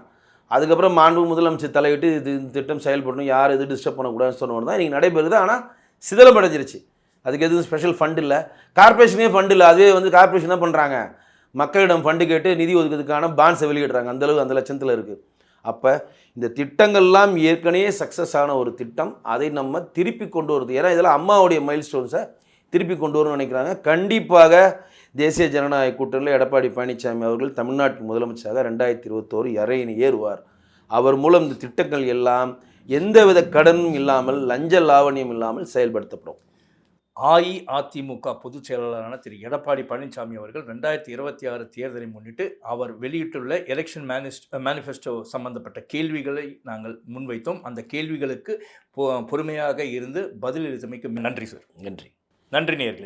அதுக்கப்புறம் மாண்பு முதலமைச்சர் தலையிட்டு இது திட்டம் செயல்படணும், யார் எது டிஸ்டர்ப் பண்ணக்கூடாதுன்னு சொன்னவங்க தான் இன்றைக்கி நடைபெறுது. ஆனால் சிதலம் அடைஞ்சிருச்சு. அதுக்கு எதுவும் ஸ்பெஷல் ஃபண்ட் இல்லை, கார்பரேஷனே ஃபண்ட் இல்லை. அதுவே வந்து கார்பரேஷன் தான் பண்ணுறாங்க, மக்களிடம் ஃபண்டு கேட்டு நிதி ஒதுக்கிறதுக்கான பாண்ட்ஸை வெளியிடுறாங்க. அந்தளவு அந்த லட்சத்தில் இருக்குது. அப்போ இந்த திட்டங்கள்லாம் ஏற்கனவே சக்ஸஸ் ஆன ஒரு திட்டம், அதை நம்ம திருப்பி கொண்டு வருது. ஏன்னா இதெல்லாம் அம்மாவுடைய மைல் ஸ்டோன்ஸை திருப்பி கொண்டு வரணும்னு நினைக்கிறாங்க. கண்டிப்பாக தேசிய ஜனநாயக கூட்டணியில் எடப்பாடி பழனிசாமி அவர்கள் தமிழ்நாட்டு முதலமைச்சராக 2021 ஏறுவார். அவர் மூலம் இந்த திட்டங்கள் எல்லாம் எந்தவித கடனும் இல்லாமல், லஞ்ச லாவணியம் இல்லாமல் செயல்படுத்தப்படும். அஇஅதிமுக பொதுச் செயலாளரான திரு எடப்பாடி பழனிசாமி அவர்கள் 2026 தேர்தலை முன்னிட்டு அவர் வெளியிட்டுள்ள எலெக்ஷன் மேனிஃபெஸ்டோ சம்பந்தப்பட்ட கேள்விகளை நாங்கள் முன்வைத்தோம். அந்த கேள்விகளுக்கு பொறுமையாக இருந்து பதிலளித்தமைக்கு நன்றி சார். நன்றி. நன்றி நேயர்களே.